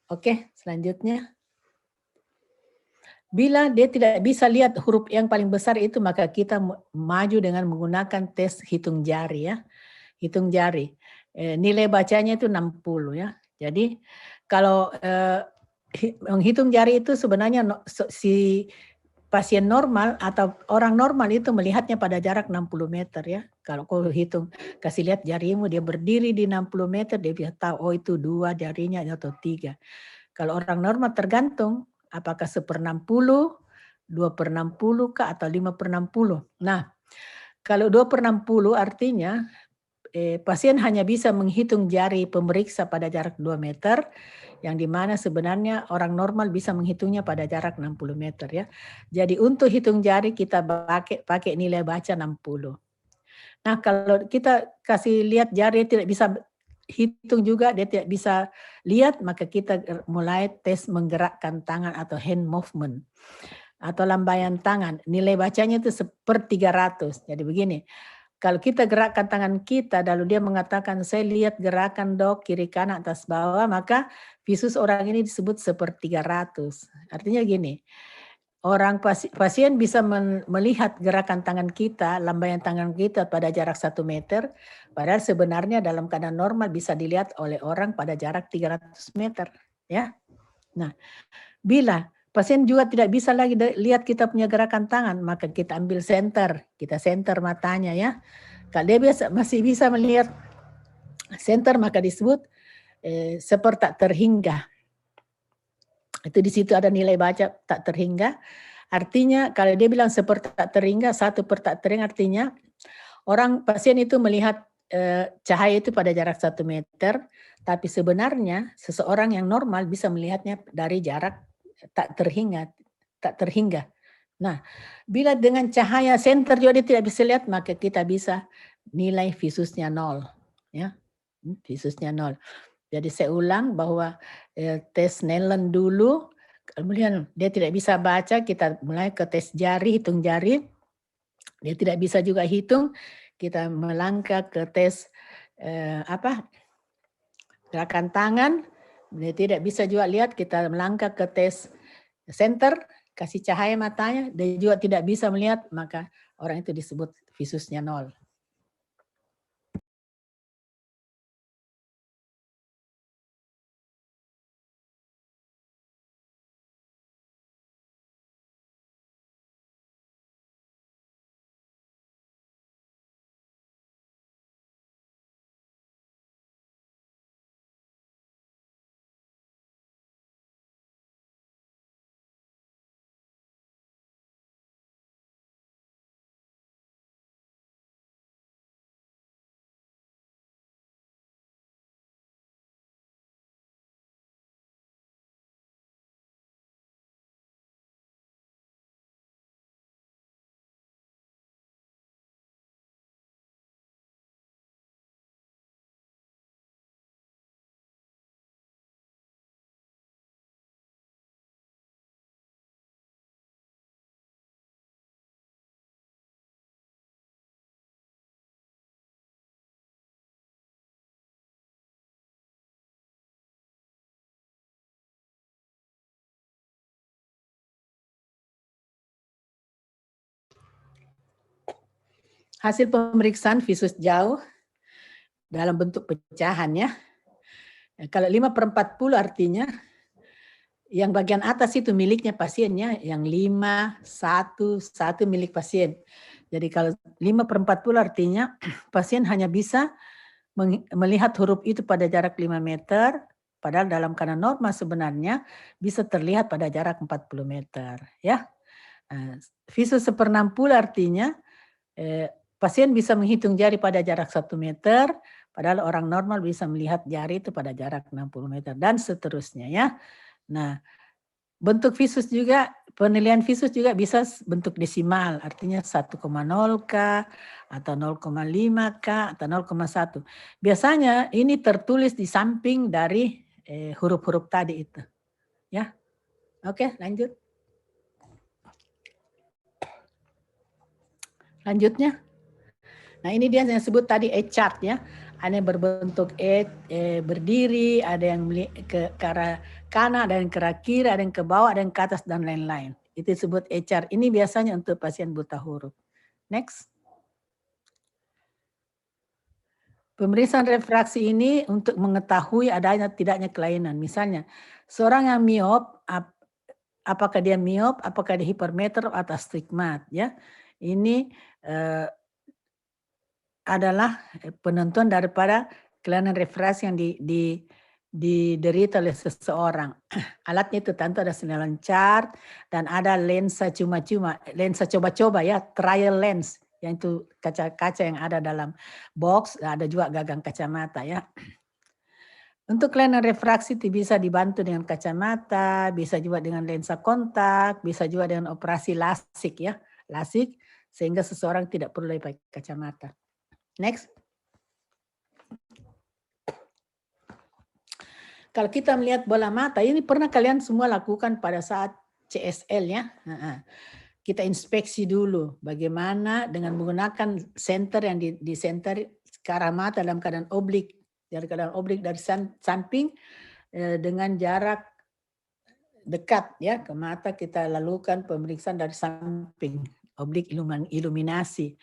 Oke, selanjutnya. Bila dia tidak bisa lihat huruf yang paling besar itu, maka kita maju dengan menggunakan tes hitung jari ya. Hitung jari. Nilai bacanya itu 60 ya. Jadi kalau menghitung jari itu sebenarnya si pasien normal atau orang normal itu melihatnya pada jarak 60 meter ya. Kalau kau hitung, kasih lihat jarimu, dia berdiri di 60 meter, dia bisa tahu, oh itu 2 jarinya atau 3. Kalau orang normal tergantung apakah 1/60, 2/60 kah atau 5/60. Nah, kalau 2/60 artinya pasien hanya bisa menghitung jari pemeriksa pada jarak 2 meter, yang dimana sebenarnya orang normal bisa menghitungnya pada jarak 60 meter ya. Jadi untuk hitung jari kita pakai nilai baca 60. Nah, kalau kita kasih lihat jari tidak bisa hitung juga, dia tidak bisa lihat, maka kita mulai tes menggerakkan tangan atau hand movement atau lambaian tangan. Nilai bacanya itu 1/300. Jadi begini, kalau kita gerakkan tangan kita, lalu dia mengatakan saya lihat gerakan dok kiri kanan atas bawah, maka visus orang ini disebut 1/300. Artinya gini, orang pasien bisa melihat gerakan tangan kita, lambaian tangan kita pada jarak 1 meter, padahal sebenarnya dalam keadaan normal bisa dilihat oleh orang pada jarak 300 meter. Ya. Nah, bila pasien juga tidak bisa lagi lihat kita punya gerakan tangan, maka kita ambil center, kita center matanya ya. Kalau dia masih bisa melihat center, maka disebut seperti tak terhingga. Itu di situ ada nilai baca tak terhingga. Artinya kalau dia bilang seperti tak terhingga, 1/tak terhingga artinya orang pasien itu melihat cahaya itu pada jarak 1 meter, tapi sebenarnya seseorang yang normal bisa melihatnya dari jarak tak terhingga. Nah, bila dengan cahaya center juga dia tidak bisa lihat, maka kita bisa nilai visusnya 0. Ya, visusnya 0. Jadi saya ulang bahwa tes Snellen dulu, kemudian dia tidak bisa baca, kita mulai ke tes jari, hitung jari. Dia tidak bisa juga hitung, kita melangkah ke tes gerakan tangan. Tidak bisa juga lihat, kita melangkah ke test center, kasih cahaya matanya, dan juga tidak bisa melihat, maka orang itu disebut visusnya 0. Hasil pemeriksaan visus jauh dalam bentuk pecahan ya. Kalau 5/40 artinya yang bagian atas itu miliknya pasiennya, yang 5, 1 milik pasien. Jadi kalau 5/40 artinya pasien hanya bisa melihat huruf itu pada jarak 5 meter, padahal dalam keadaan normal sebenarnya bisa terlihat pada jarak 40 meter. Ya. Visus 1/60 artinya pasien bisa menghitung jari pada jarak 1 meter, padahal orang normal bisa melihat jari itu pada jarak 60 meter, dan seterusnya ya. Nah, bentuk visus juga, penilaian visus juga bisa bentuk desimal, artinya 1,0 K, atau 0,5 K, atau 0,1. Biasanya ini tertulis di samping dari huruf-huruf tadi itu. Ya, oke lanjut. Lanjutnya. Nah ini dia yang sebut tadi chart ya. Ada yang berbentuk berdiri, ada yang ke arah kanan, ada yang ke arah kiri, ada yang ke bawah, ada yang ke atas, dan lain-lain. Itu disebut chart. Ini biasanya untuk pasien buta huruf. Next. Pemeriksaan refraksi ini untuk mengetahui adanya tidaknya kelainan. Misalnya, seorang yang miop, apakah dia miop, apakah dia hipermetrop atau astigmat ya. Ini adalah penentuan daripada kelainan refraksi yang diderita oleh seseorang. Alatnya itu tentu ada Snellen chart dan ada lensa cuma-cuma, lensa coba-coba ya, trial lens, yang itu kaca-kaca yang ada dalam box, ada juga gagang kacamata ya. Untuk kelainan refraksi itu bisa dibantu dengan kacamata, bisa juga dengan lensa kontak, bisa juga dengan operasi lasik ya, lasik, sehingga seseorang tidak perlu lagi pakai kacamata. Next. Kalau kita melihat bola mata, ini pernah kalian semua lakukan pada saat CSL ya. Kita inspeksi dulu bagaimana dengan menggunakan senter yang di senter ke arah mata dalam keadaan oblik. Dari keadaan oblik dari samping dengan jarak dekat ya ke mata, kita lakukan pemeriksaan dari samping, oblik iluminasi.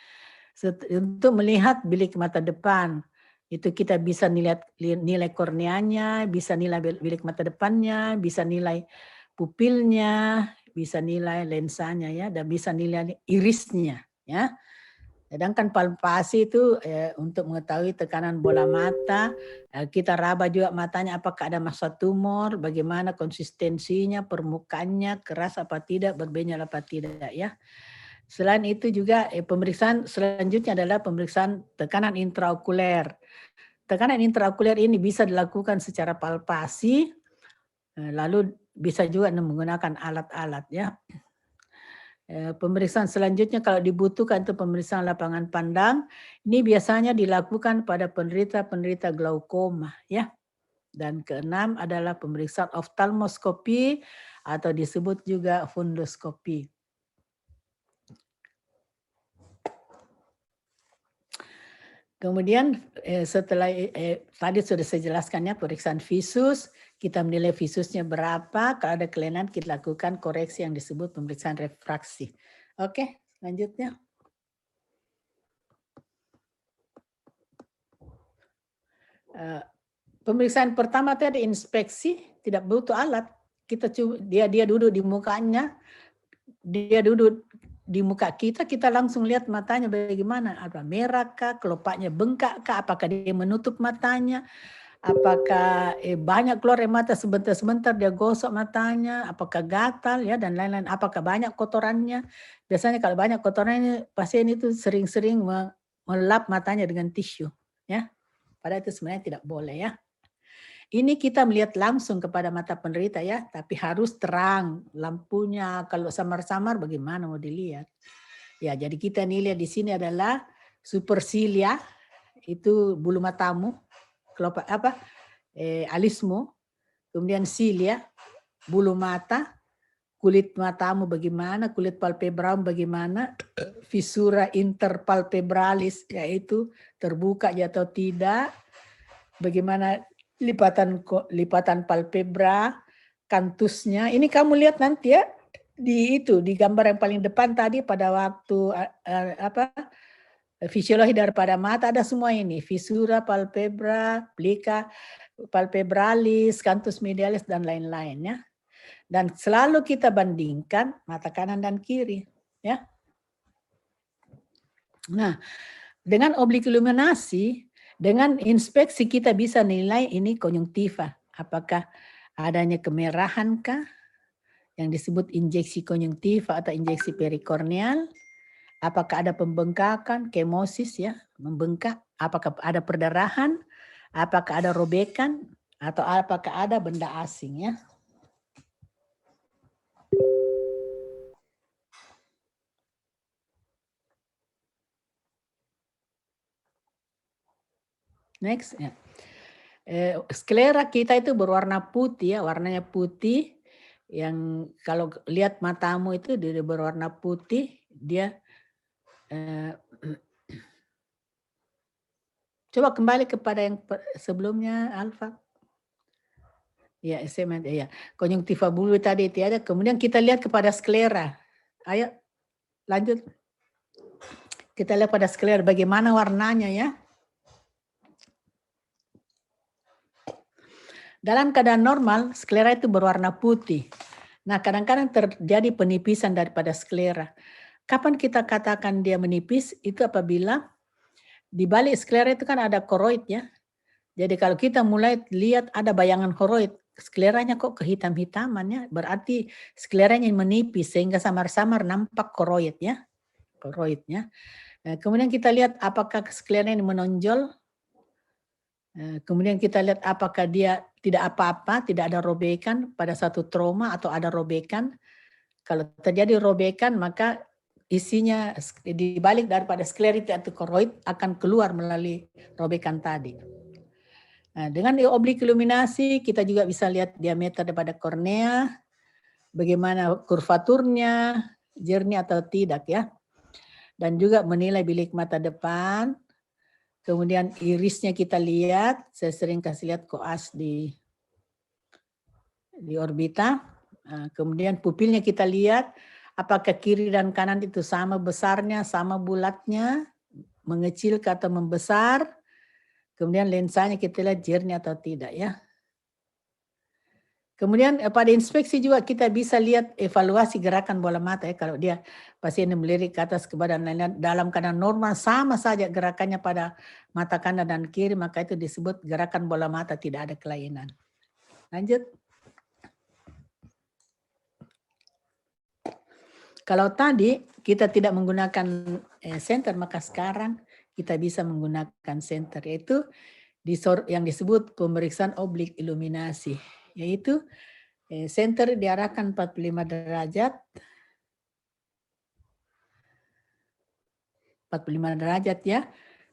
Untuk melihat bilik mata depan, itu kita bisa nilai korneanya, bisa nilai bilik mata depannya, bisa nilai pupilnya, bisa nilai lensanya ya, dan bisa nilai irisnya ya. Sedangkan palpasi itu untuk mengetahui tekanan bola mata, kita raba juga matanya apakah ada massa tumor, bagaimana konsistensinya, permukaannya, keras apa tidak, berbenyak apa tidak ya. Selain itu juga pemeriksaan selanjutnya adalah pemeriksaan tekanan intraokuler. Tekanan intraokuler ini bisa dilakukan secara palpasi, lalu bisa juga menggunakan alat-alat ya. Pemeriksaan selanjutnya kalau dibutuhkan itu pemeriksaan lapangan pandang. Ini biasanya dilakukan pada penderita glaukoma ya. Dan keenam adalah pemeriksaan oftalmoskopi atau disebut juga fundoskopi. Kemudian setelah tadi sudah saya jelaskan ya, pemeriksaan visus, kita menilai visusnya berapa, kalau ada kelainan kita lakukan koreksi yang disebut pemeriksaan refraksi. Oke, selanjutnya. Pemeriksaan pertama tadi inspeksi, tidak butuh alat. Kita dia duduk di mukanya, dia duduk di muka kita langsung lihat matanya bagaimana, apa merah kah, kelopaknya bengkak kah, apakah dia menutup matanya, apakah banyak keluar air mata sebentar-sebentar dia gosok matanya, apakah gatal ya dan lain-lain, apakah banyak kotorannya. Biasanya kalau banyak kotorannya pasien itu sering-sering melap matanya dengan tisu ya. Padahal itu sebenarnya tidak boleh ya. Ini kita melihat langsung kepada mata penderita ya, tapi harus terang lampunya. Kalau samar-samar bagaimana mau dilihat? Ya, jadi kita nilai di sini adalah supercilia, itu bulu matamu, kelopak alismu, kemudian cilia, bulu mata, kulit matamu bagaimana, kulit palpebraum bagaimana, fisura interpalpebralis yaitu terbuka atau tidak, bagaimana lipatan palpebra, kantusnya. Ini kamu lihat nanti ya di gambar yang paling depan tadi pada waktu fisiologi daripada mata ada semua ini, fisura palpebra, plica palpebralis, canthus medialis dan lain-lain ya. Dan selalu kita bandingkan mata kanan dan kiri ya. Nah, dengan oblikulumasi, dengan inspeksi kita bisa nilai ini konjungtiva. Apakah adanya kemerahan kah? Yang disebut injeksi konjungtiva atau injeksi perikorneal. Apakah ada pembengkakan, kemosis ya, membengkak. Apakah ada perdarahan, apakah ada robekan, atau apakah ada benda asing ya. Next ya. Sklera kita itu berwarna putih ya, warnanya putih. Yang kalau lihat matamu itu dia berwarna putih, dia coba kembali kepada yang sebelumnya Alfa. Ya, ya. Konjungtiva bulu tadi itu ada. Kemudian kita lihat kepada sklera. Ayo lanjut. Kita lihat pada sklera bagaimana warnanya ya. Dalam keadaan normal, sklera itu berwarna putih. Nah, kadang-kadang terjadi penipisan daripada sklera. Kapan kita katakan dia menipis? Itu apabila di balik sklera itu kan ada koroid ya. Jadi kalau kita mulai lihat ada bayangan koroid, skleranya kok kehitam-hitaman ya, berarti skleranya menipis sehingga samar-samar nampak koroid ya. Koroidnya. Nah, kemudian kita lihat apakah skleranya menonjol. Kemudian kita lihat apakah dia tidak apa-apa, tidak ada robekan pada satu trauma atau ada robekan. Kalau terjadi robekan maka isinya di balik daripada skleriti atau koroid akan keluar melalui robekan tadi. Nah, dengan oblikulumasi kita juga bisa lihat diameter daripada kornea, bagaimana kurvaturnya, jernih atau tidak ya. Dan juga menilai bilik mata depan. Kemudian irisnya kita lihat, saya sering kasih lihat koas di orbita. Nah, kemudian pupilnya kita lihat, apakah kiri dan kanan itu sama besarnya, sama bulatnya, mengecil atau membesar. Kemudian lensanya kita lihat jernih atau tidak ya. Kemudian pada inspeksi juga kita bisa lihat evaluasi gerakan bola mata ya. Kalau dia pasien melirik ke atas ke badan dalam keadaan normal sama saja gerakannya pada mata kanan dan kiri, maka itu disebut gerakan bola mata tidak ada kelainan. Lanjut. Kalau tadi kita tidak menggunakan senter, maka sekarang kita bisa menggunakan senter, yaitu yang disebut pemeriksaan oblik iluminasi. Yaitu senter diarahkan 45 derajat. 45 derajat ya.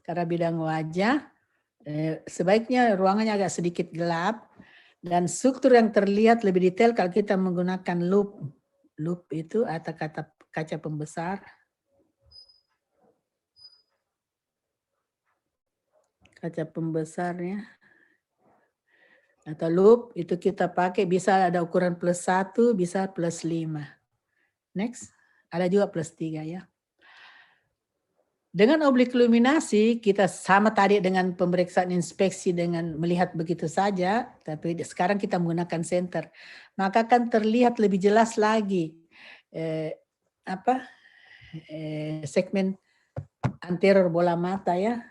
Karena bidang wajah. Sebaiknya ruangannya agak sedikit gelap. Dan struktur yang terlihat lebih detail kalau kita menggunakan loop. Loop itu atau kaca pembesar. kaca pembesarnya. Atau loop itu kita pakai bisa ada ukuran +1, bisa +5. Next, ada juga +3 ya. Dengan oblik iluminasi kita sama tadi dengan pemeriksaan inspeksi dengan melihat begitu saja, tapi sekarang kita menggunakan senter, maka akan terlihat lebih jelas lagi segmen anterior bola mata ya.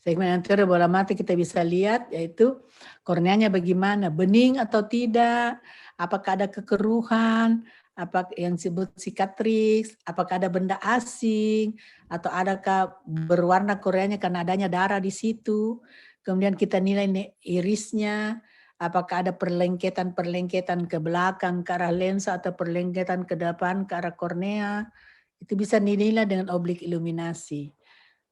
Segmen anterior bola mata kita bisa lihat yaitu korneanya bagaimana, bening atau tidak, apakah ada kekeruhan, apa yang disebut cicatrix, apakah ada benda asing, atau adakah berwarna korneanya karena adanya darah di situ. Kemudian kita nilai irisnya, apakah ada perlengketan-perlengketan ke belakang ke arah lensa atau perlengketan ke depan ke arah kornea. Itu bisa dinilai dengan oblik iluminasi.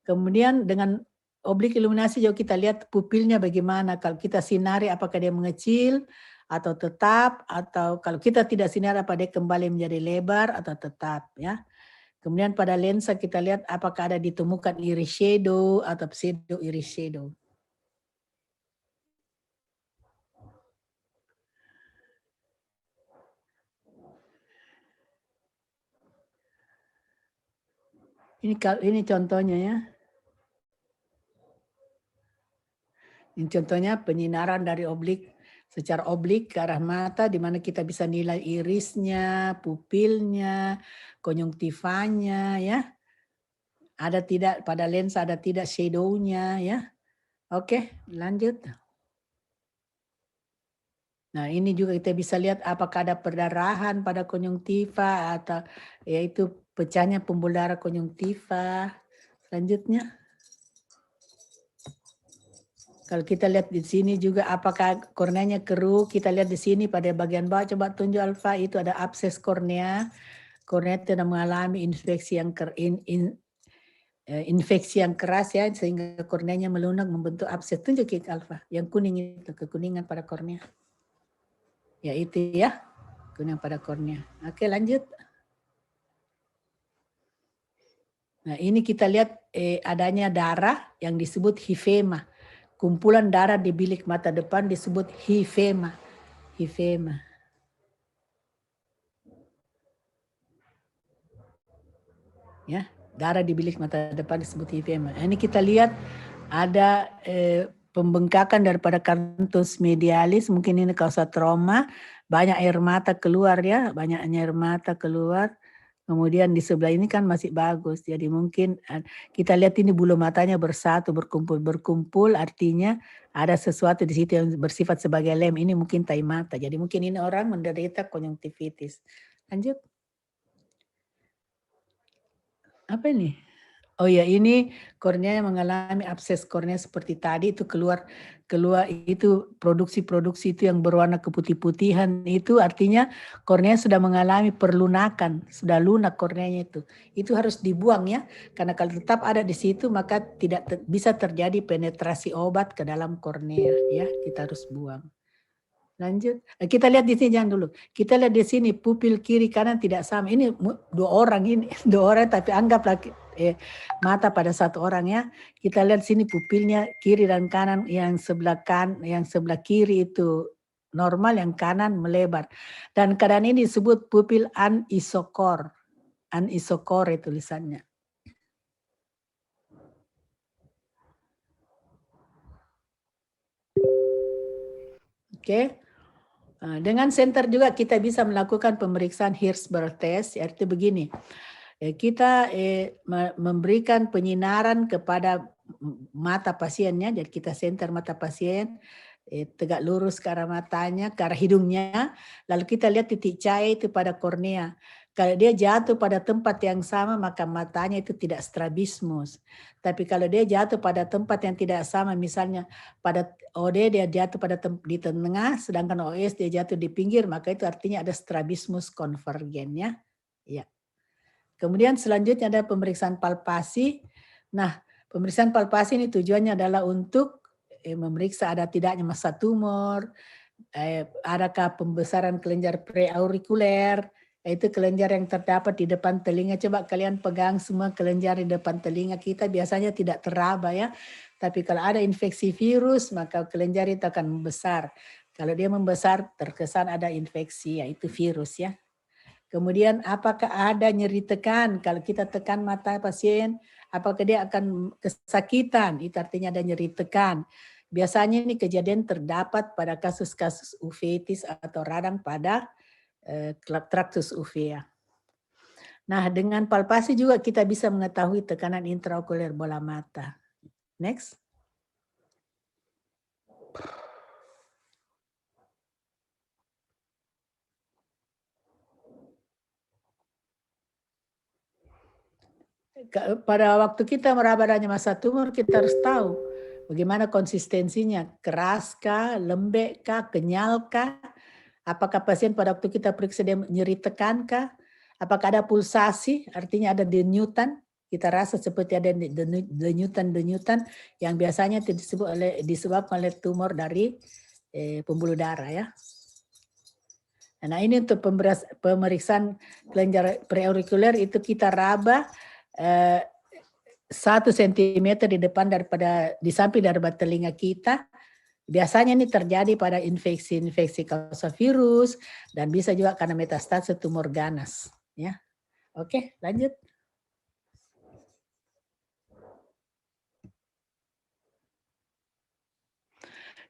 Kemudian dengan oblik iluminasi juga kita lihat pupilnya bagaimana. Kalau kita sinari apakah dia mengecil atau tetap, atau kalau kita tidak sinari apa dia kembali menjadi lebar atau tetap ya. Kemudian pada lensa kita lihat apakah ada ditemukan iris shadow atau pseudo iris shadow. Ini contohnya ya. Ini contohnya penyinaran dari oblik secara oblik ke arah mata di mana kita bisa nilai irisnya, pupilnya, konjungtivanya ya. Ada tidak pada lensa ada tidak shadow-nya ya. Oke, lanjut. Nah, ini juga kita bisa lihat apakah ada perdarahan pada konjungtiva atau yaitu pecahnya pembuluh darah konjungtiva. Selanjutnya. Kalau kita lihat di sini juga apakah korneanya keruh, kita lihat di sini pada bagian bawah, coba tunjuk Alfa, itu ada abses kornea. Kornea tidak mengalami infeksi yang keras ya, sehingga korneanya melunak membentuk abses. Tunjuk Alfa, yang kuning itu, kekuningan pada kornea. Ya itu ya, kuning pada kornea. Oke lanjut. Nah ini kita lihat adanya darah yang disebut hifema. Kumpulan darah di bilik mata depan disebut hifema. Hifema. Ya, darah di bilik mata depan disebut hifema. Ini kita lihat ada pembengkakan daripada canthus medialis, mungkin ini kausa trauma, banyak air mata keluar ya, banyaknya air mata keluar. Kemudian di sebelah ini kan masih bagus, jadi mungkin kita lihat ini bulu matanya bersatu, berkumpul, artinya ada sesuatu di situ yang bersifat sebagai lem. Ini mungkin tai mata, jadi mungkin ini orang menderita konjungtivitis. Lanjut. Apa ini? Oh ya, ini kornea mengalami abses kornea seperti tadi, itu keluar itu produksi itu yang berwarna keputih-putihan, itu artinya kornea sudah mengalami perlunakan, sudah lunak korneanya itu. Itu harus dibuang ya, karena kalau tetap ada di situ maka tidak bisa terjadi penetrasi obat ke dalam kornea ya, kita harus buang. Lanjut, kita lihat di sini jangan dulu. Kita lihat di sini pupil kiri kanan tidak sama. Ini dua orang ini, dua orang tapi anggaplah mata pada satu orang ya. Kita lihat sini pupilnya kiri dan kanan, yang sebelah kiri itu normal, yang kanan melebar. Dan keadaan ini disebut pupil anisokor. Anisokor itu tulisannya. Oke. Dengan senter juga kita bisa melakukan pemeriksaan Hirschberg test, yaitu begini. Kita memberikan penyinaran kepada mata pasiennya, jadi kita senter mata pasien, tegak lurus ke arah matanya, ke arah hidungnya, lalu kita lihat titik cahaya itu pada kornea. Kalau dia jatuh pada tempat yang sama, maka matanya itu tidak strabismus. Tapi kalau dia jatuh pada tempat yang tidak sama, misalnya pada OD dia jatuh di tengah, sedangkan OS dia jatuh di pinggir, maka itu artinya ada strabismus konvergen ya. Ya. Kemudian selanjutnya ada pemeriksaan palpasi. Nah, pemeriksaan palpasi ini tujuannya adalah untuk memeriksa ada tidaknya massa tumor, adakah pembesaran kelenjar preaurikuler, yaitu kelenjar yang terdapat di depan telinga. Coba kalian pegang semua kelenjar di depan telinga kita, biasanya tidak teraba ya. Tapi kalau ada infeksi virus, maka kelenjar itu akan membesar. Kalau dia membesar, terkesan ada infeksi, yaitu virus ya. Kemudian apakah ada nyeri tekan? Kalau kita tekan mata pasien, apakah dia akan kesakitan? Itu artinya ada nyeri tekan. Biasanya ini kejadian terdapat pada kasus-kasus uveitis atau radang pada traktus uvea. Nah, dengan palpasi juga kita bisa mengetahui tekanan intraokuler bola mata. Next. Pada waktu kita meraba adanya masa tumor, kita harus tahu bagaimana konsistensinya, keras kah, lembek kah, kenyal kah, apakah pasien pada waktu kita periksa dia nyeri tekan kah, apakah ada pulsasi, artinya ada denyutan, kita rasa seperti ada denyutan yang biasanya disebabkan oleh tumor dari pembuluh darah ya. Nah ini untuk pemeriksaan kelenjar preaurikuler itu kita raba 1 cm di depan di samping daripada telinga kita. Biasanya ini terjadi pada infeksi kausal virus dan bisa juga karena metastase tumor ganas. Ya, oke, lanjut.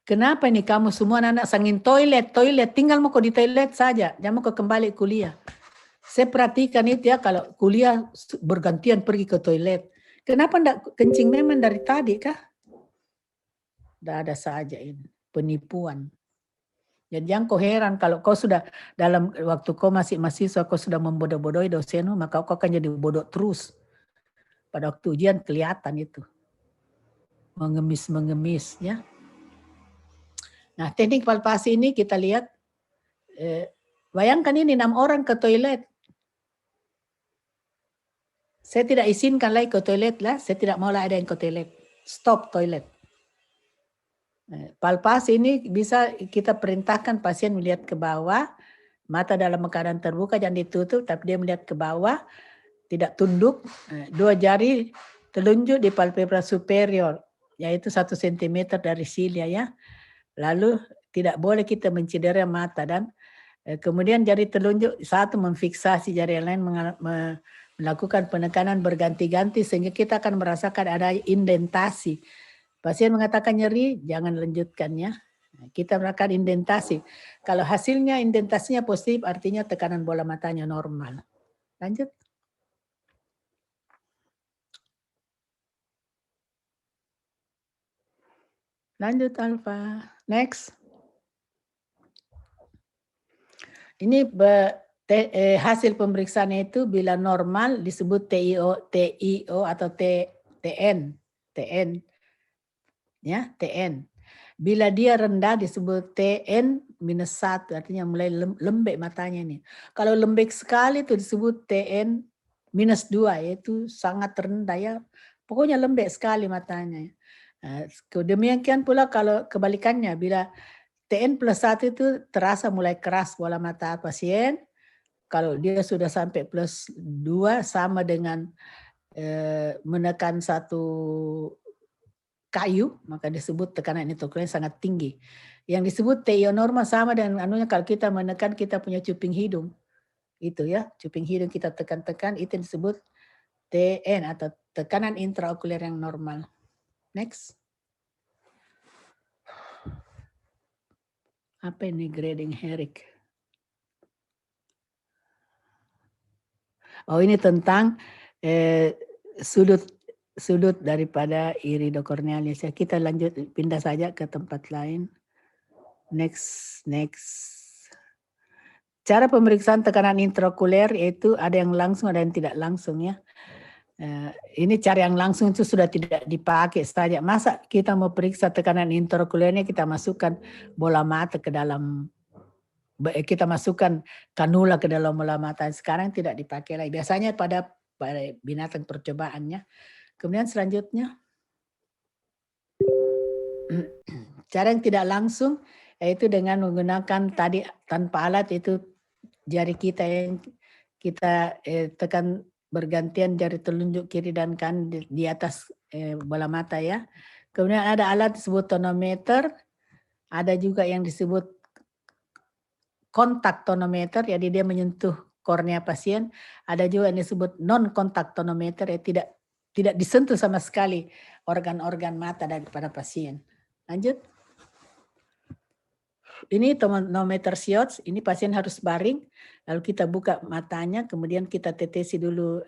Kenapa ini kamu semua anak sangin toilet, tinggal mau di toilet saja, jangan mau kembali kuliah. Saya perhatikan itu ya, kalau kuliah bergantian pergi ke toilet. Kenapa enggak kencing memang dari tadi kah? Tidak ada saja ini, penipuan. Jadi jangan kau heran kalau kau sudah dalam waktu kau masih mahasiswa, kau sudah membodoh-bodohi dosenmu, maka kau akan jadi bodoh terus. Pada waktu ujian kelihatan itu. Mengemis ya. Nah, teknik palpasi ini kita lihat, bayangkan ini 6 orang ke toilet. Saya tidak izinkan lagi ke toilet lah, saya tidak mau lah ada yang ke toilet. Stop toilet. Palpasi ini bisa kita perintahkan pasien melihat ke bawah, mata dalam keadaan terbuka jangan ditutup, tapi dia melihat ke bawah, tidak tunduk, 2 jari telunjuk di palpebra superior, yaitu 1 cm dari silia ya. Lalu tidak boleh kita mencedera mata dan kemudian jari telunjuk satu memfiksasi jari yang lain melakukan penekanan berganti-ganti sehingga kita akan merasakan ada indentasi. Pasien mengatakan nyeri, jangan lanjutkan ya. Kita melakukan indentasi. Kalau hasilnya indentasinya positif, artinya tekanan bola matanya normal. Lanjut. Lanjut Alfa. Next. Ini hasil pemeriksaan itu bila normal disebut TIO atau TN. Ya, TN. Bila dia rendah disebut TN-1, artinya mulai lembek matanya ini. Kalau lembek sekali itu disebut TN-2, yaitu sangat rendah ya. Pokoknya lembek sekali matanya. Demikian pula kalau kebalikannya, bila TN+1 itu terasa mulai keras bola mata pasien. Kalau dia sudah sampai +2 sama dengan menekan satu kayu, maka disebut tekanan intraokuler sangat tinggi. Yang disebut TIO normal sama dengan anunya kalau kita menekan kita punya cuping hidung. Itu ya, cuping hidung kita tekan-tekan itu disebut TN atau tekanan intraokuler yang normal. Next. Apa ini grading Herrick? Oh ini tentang sudut daripada iridocornealis. Kita lanjut pindah saja ke tempat lain. Next. Cara pemeriksaan tekanan intraokuler yaitu ada yang langsung ada yang tidak langsung ya. Ini cara yang langsung itu sudah tidak dipakai saja. Masa kita mau periksa tekanan intraokulernya kita masukkan bola mata ke dalam, kita masukkan kanula ke dalam bola mata. Sekarang tidak dipakai lagi. Biasanya pada binatang percobaannya. Kemudian selanjutnya, cara yang tidak langsung yaitu dengan menggunakan tadi tanpa alat, itu jari kita yang kita tekan bergantian jari telunjuk kiri dan kanan di atas bola mata ya. Kemudian ada alat disebut tonometer, ada juga yang disebut kontak tonometer, jadi dia menyentuh kornea pasien. Ada juga yang disebut non kontak tonometer, ya tidak disentuh sama sekali organ-organ mata daripada pasien. Lanjut. Ini tonometer shots, ini pasien harus baring, lalu kita buka matanya, kemudian kita tetesi dulu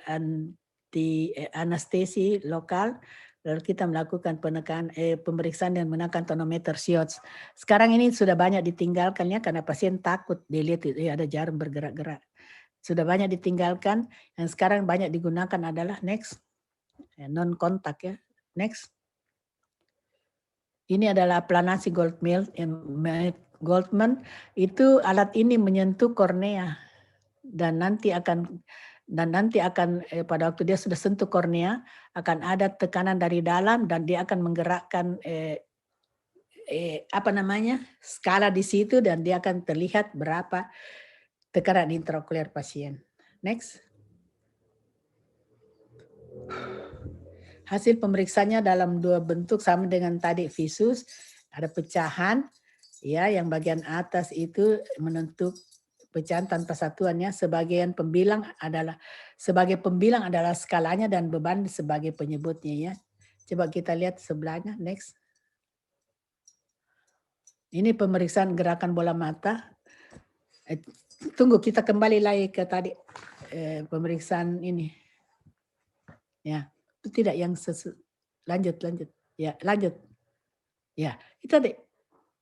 anestesi lokal, lalu kita melakukan pemeriksaan dan menggunakan tonometer shots. Sekarang ini sudah banyak ditinggalkan ya, karena pasien takut dilihat ada jarum bergerak-gerak. Sudah banyak ditinggalkan, yang sekarang banyak digunakan adalah next, non kontak ya, next. Ini adalah aplanasi Goldman, itu alat ini menyentuh kornea dan nanti akan pada waktu dia sudah sentuh kornea akan ada tekanan dari dalam dan dia akan menggerakkan skala di situ dan dia akan terlihat berapa tekanan intraokuler pasien. Next. Hasil pemeriksaannya dalam dua bentuk sama dengan tadi visus, ada pecahan ya, yang bagian atas itu menentuk pecahan tanpa satuannya, sebagai pembilang adalah skalanya dan beban sebagai penyebutnya ya. Coba kita lihat sebelahnya, next. Ini pemeriksaan gerakan bola mata. Tunggu, kita kembali lagi ke tadi pemeriksaan ini. Ya. Tidak yang lanjut ya, lanjut ya, itu tadi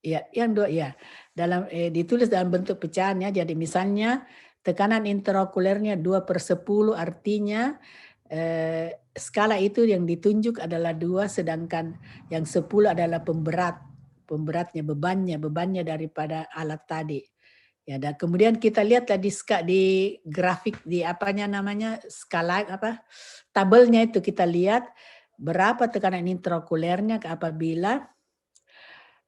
ya, yang dua ya, dalam ditulis dalam bentuk pecahan ya. Jadi misalnya tekanan intraokulernya 2/10, artinya skala itu yang ditunjuk adalah 2, sedangkan yang 10 adalah pemberatnya, bebannya daripada alat tadi. Ya, dan kemudian kita lihat tadi di grafik di skala tabelnya itu kita lihat berapa tekanan intraokulernya apabila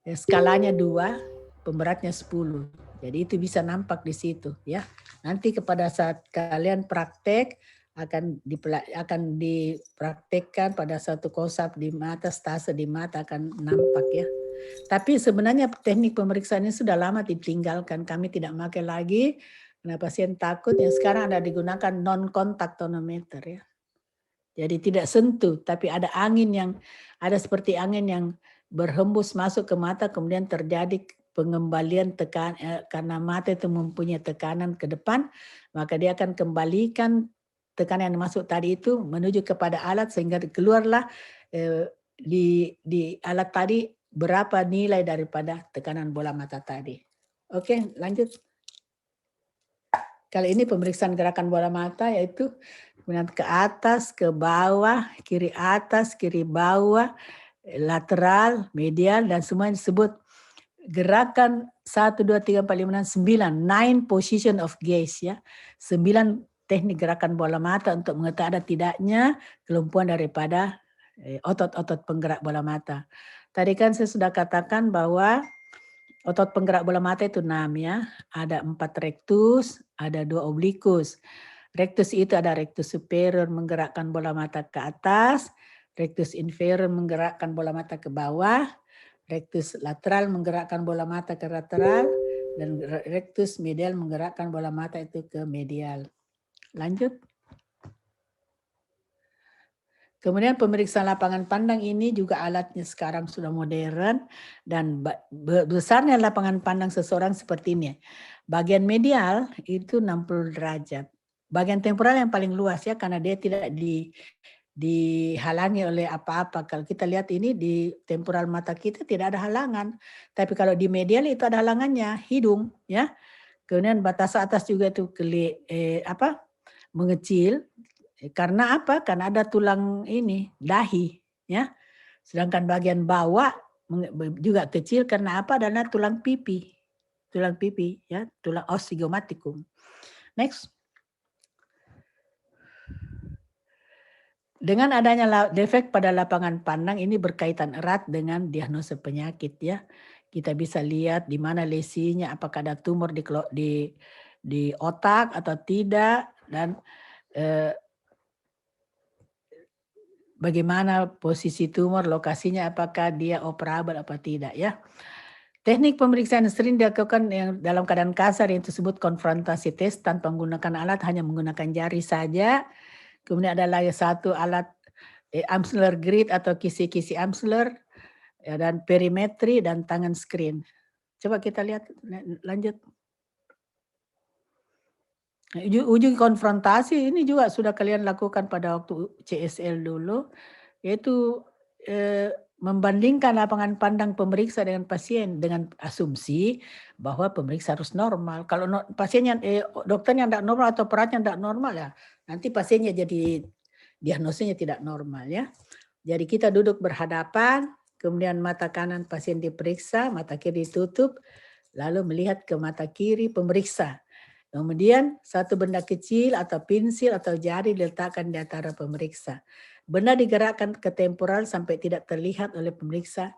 skalanya 2, pemberatnya 10. Jadi itu bisa nampak di situ ya. Nanti kepada saat kalian praktek akan dipraktekkan pada satu konsep di mata, stase di mata akan nampak ya. Tapi sebenarnya teknik pemeriksaan ini sudah lama ditinggalkan. Kami tidak pakai lagi karena pasien takut. Yang sekarang ada digunakan non kontak tonometer ya. Jadi tidak sentuh, tapi ada seperti angin yang berhembus masuk ke mata, kemudian terjadi pengembalian tekanan karena mata itu mempunyai tekanan ke depan, maka dia akan kembalikan tekanan yang masuk tadi itu menuju kepada alat sehingga keluarlah di alat tadi berapa nilai daripada tekanan bola mata tadi. Oke, lanjut. Kali ini pemeriksaan gerakan bola mata yaitu kemudian ke atas, ke bawah, kiri atas, kiri bawah, lateral, medial, dan semua disebut gerakan 1, 2, 3, 4, 5, 6, 9 position of gaze ya. 9 teknik gerakan bola mata untuk mengetahui ada tidaknya kelumpuhan daripada otot-otot penggerak bola mata. Tadi kan saya sudah katakan bahwa otot penggerak bola mata itu 6 ya. Ada 4 rectus, ada 2 oblikus. Rectus itu ada rectus superior menggerakkan bola mata ke atas, rectus inferior menggerakkan bola mata ke bawah, rectus lateral menggerakkan bola mata ke lateral, dan rectus medial menggerakkan bola mata itu ke medial. Lanjut. Kemudian pemeriksaan lapangan pandang ini juga alatnya sekarang sudah modern dan besarnya lapangan pandang seseorang seperti ini. Bagian medial itu 60 derajat. Bagian temporal yang paling luas ya karena dia tidak dihalangi oleh apa-apa. Kalau kita lihat ini di temporal mata kita tidak ada halangan. Tapi kalau di medial itu ada halangannya, hidung ya. Kemudian batas atas juga itu mengecil. Karena apa? Karena ada tulang ini, dahi ya. Sedangkan bagian bawah juga kecil karena apa? Karena tulang pipi. Tulang pipi ya, tulang osteomaticum. Next. Dengan adanya defek pada lapangan pandang ini berkaitan erat dengan diagnosa penyakit ya. Kita bisa lihat di mana lesinya, apakah ada tumor di otak atau tidak, dan bagaimana posisi tumor, lokasinya, apakah dia operabel apa tidak ya. Teknik pemeriksaan yang sering dilakukan yang dalam keadaan kasar yang disebut konfrontasi tes tanpa menggunakan alat, hanya menggunakan jari saja. Kemudian ada lagi satu alat Amsler grid atau kisi-kisi Amsler, ya, dan perimetri dan tangan screen. Coba kita lihat lanjut. Uji konfrontasi ini juga sudah kalian lakukan pada waktu CSL dulu, yaitu membandingkan lapangan pandang pemeriksa dengan pasien dengan asumsi bahwa pemeriksa harus normal. Kalau pasiennya dokternya tidak normal atau perawatnya tidak normal, ya nanti pasiennya jadi diagnosisnya tidak normal ya. Jadi kita duduk berhadapan, kemudian mata kanan pasien diperiksa, mata kiri ditutup, lalu melihat ke mata kiri pemeriksa. Kemudian satu benda kecil atau pensil atau jari diletakkan di antara pemeriksa. Benda digerakkan ke temporal sampai tidak terlihat oleh pemeriksa.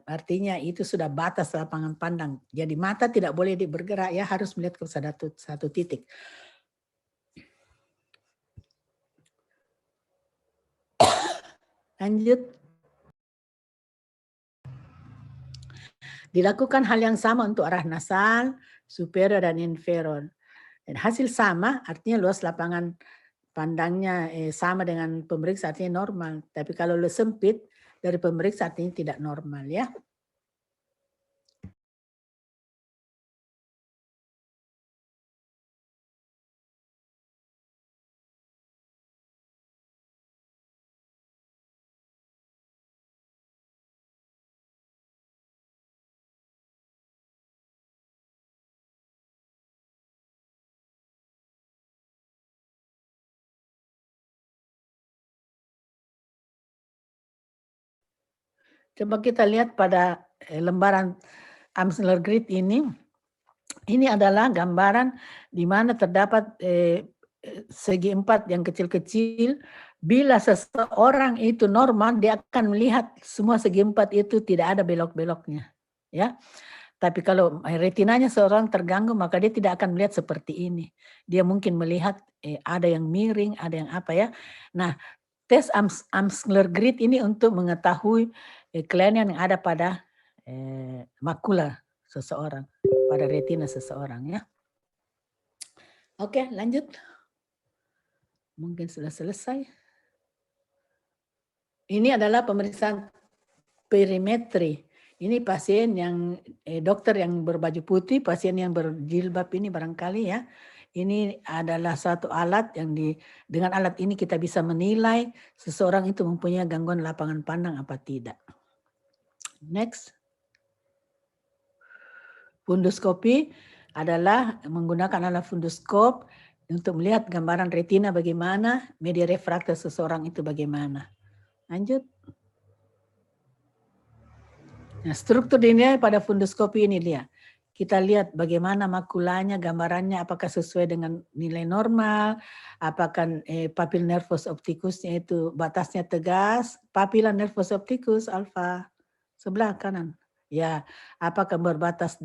Artinya itu sudah batas lapangan pandang. Jadi mata tidak boleh bergerak ya, harus melihat ke satu titik. Lanjut. Dilakukan hal yang sama untuk arah nasal, superior dan inferior. Dan hasil sama, artinya luas lapangan pandangnya sama dengan pemeriksa, artinya normal. Tapi kalau lu sempit dari pemeriksa, artinya tidak normal ya. Coba kita lihat pada lembaran Amsler grid ini. Ini adalah gambaran di mana terdapat segi empat yang kecil-kecil. Bila seseorang itu normal, dia akan melihat semua segi empat itu tidak ada belok-beloknya. Ya. Tapi kalau retinanya seorang terganggu, maka dia tidak akan melihat seperti ini. Dia mungkin melihat ada yang miring, ada yang apa ya. Nah, tes Amsler grid ini untuk mengetahui kelainan yang ada pada makula seseorang, pada retina seseorang ya. Oke, lanjut. Mungkin sudah selesai. Ini adalah pemeriksaan perimetri. Ini pasien yang dokter yang berbaju putih, pasien yang berjilbab ini barangkali ya. Ini adalah satu alat yang dengan alat ini kita bisa menilai seseorang itu mempunyai gangguan lapangan pandang apa tidak. Next. Fundoskopi adalah menggunakan alat fundoskop untuk melihat gambaran retina bagaimana, media refraktor seseorang itu bagaimana. Lanjut. Nah, struktur dinilai pada fundoskopi ini dia. Kita lihat bagaimana makulanya, gambarannya apakah sesuai dengan nilai normal, apakah papil nervus opticusnya itu batasnya tegas, papilla nervus opticus alfa sebelah kanan. Ya, apakah berbatas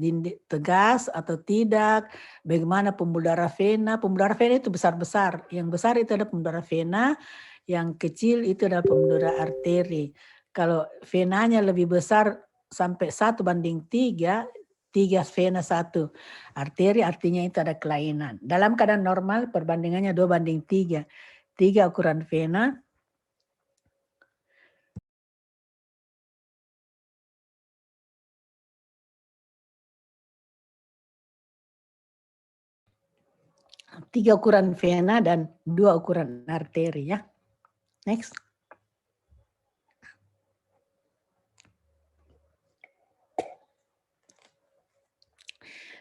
tegas atau tidak, bagaimana pembuluh darah vena. Pembuluh darah vena itu besar-besar. Yang besar itu ada pembuluh darah vena, yang kecil itu adalah pembuluh darah arteri. Kalau venanya lebih besar sampai 1:3, 3 vena 1 arteri, artinya itu ada kelainan. Dalam keadaan normal perbandingannya 2:3. 3 ukuran vena, tiga ukuran vena dan 2 ukuran arteri ya. Next.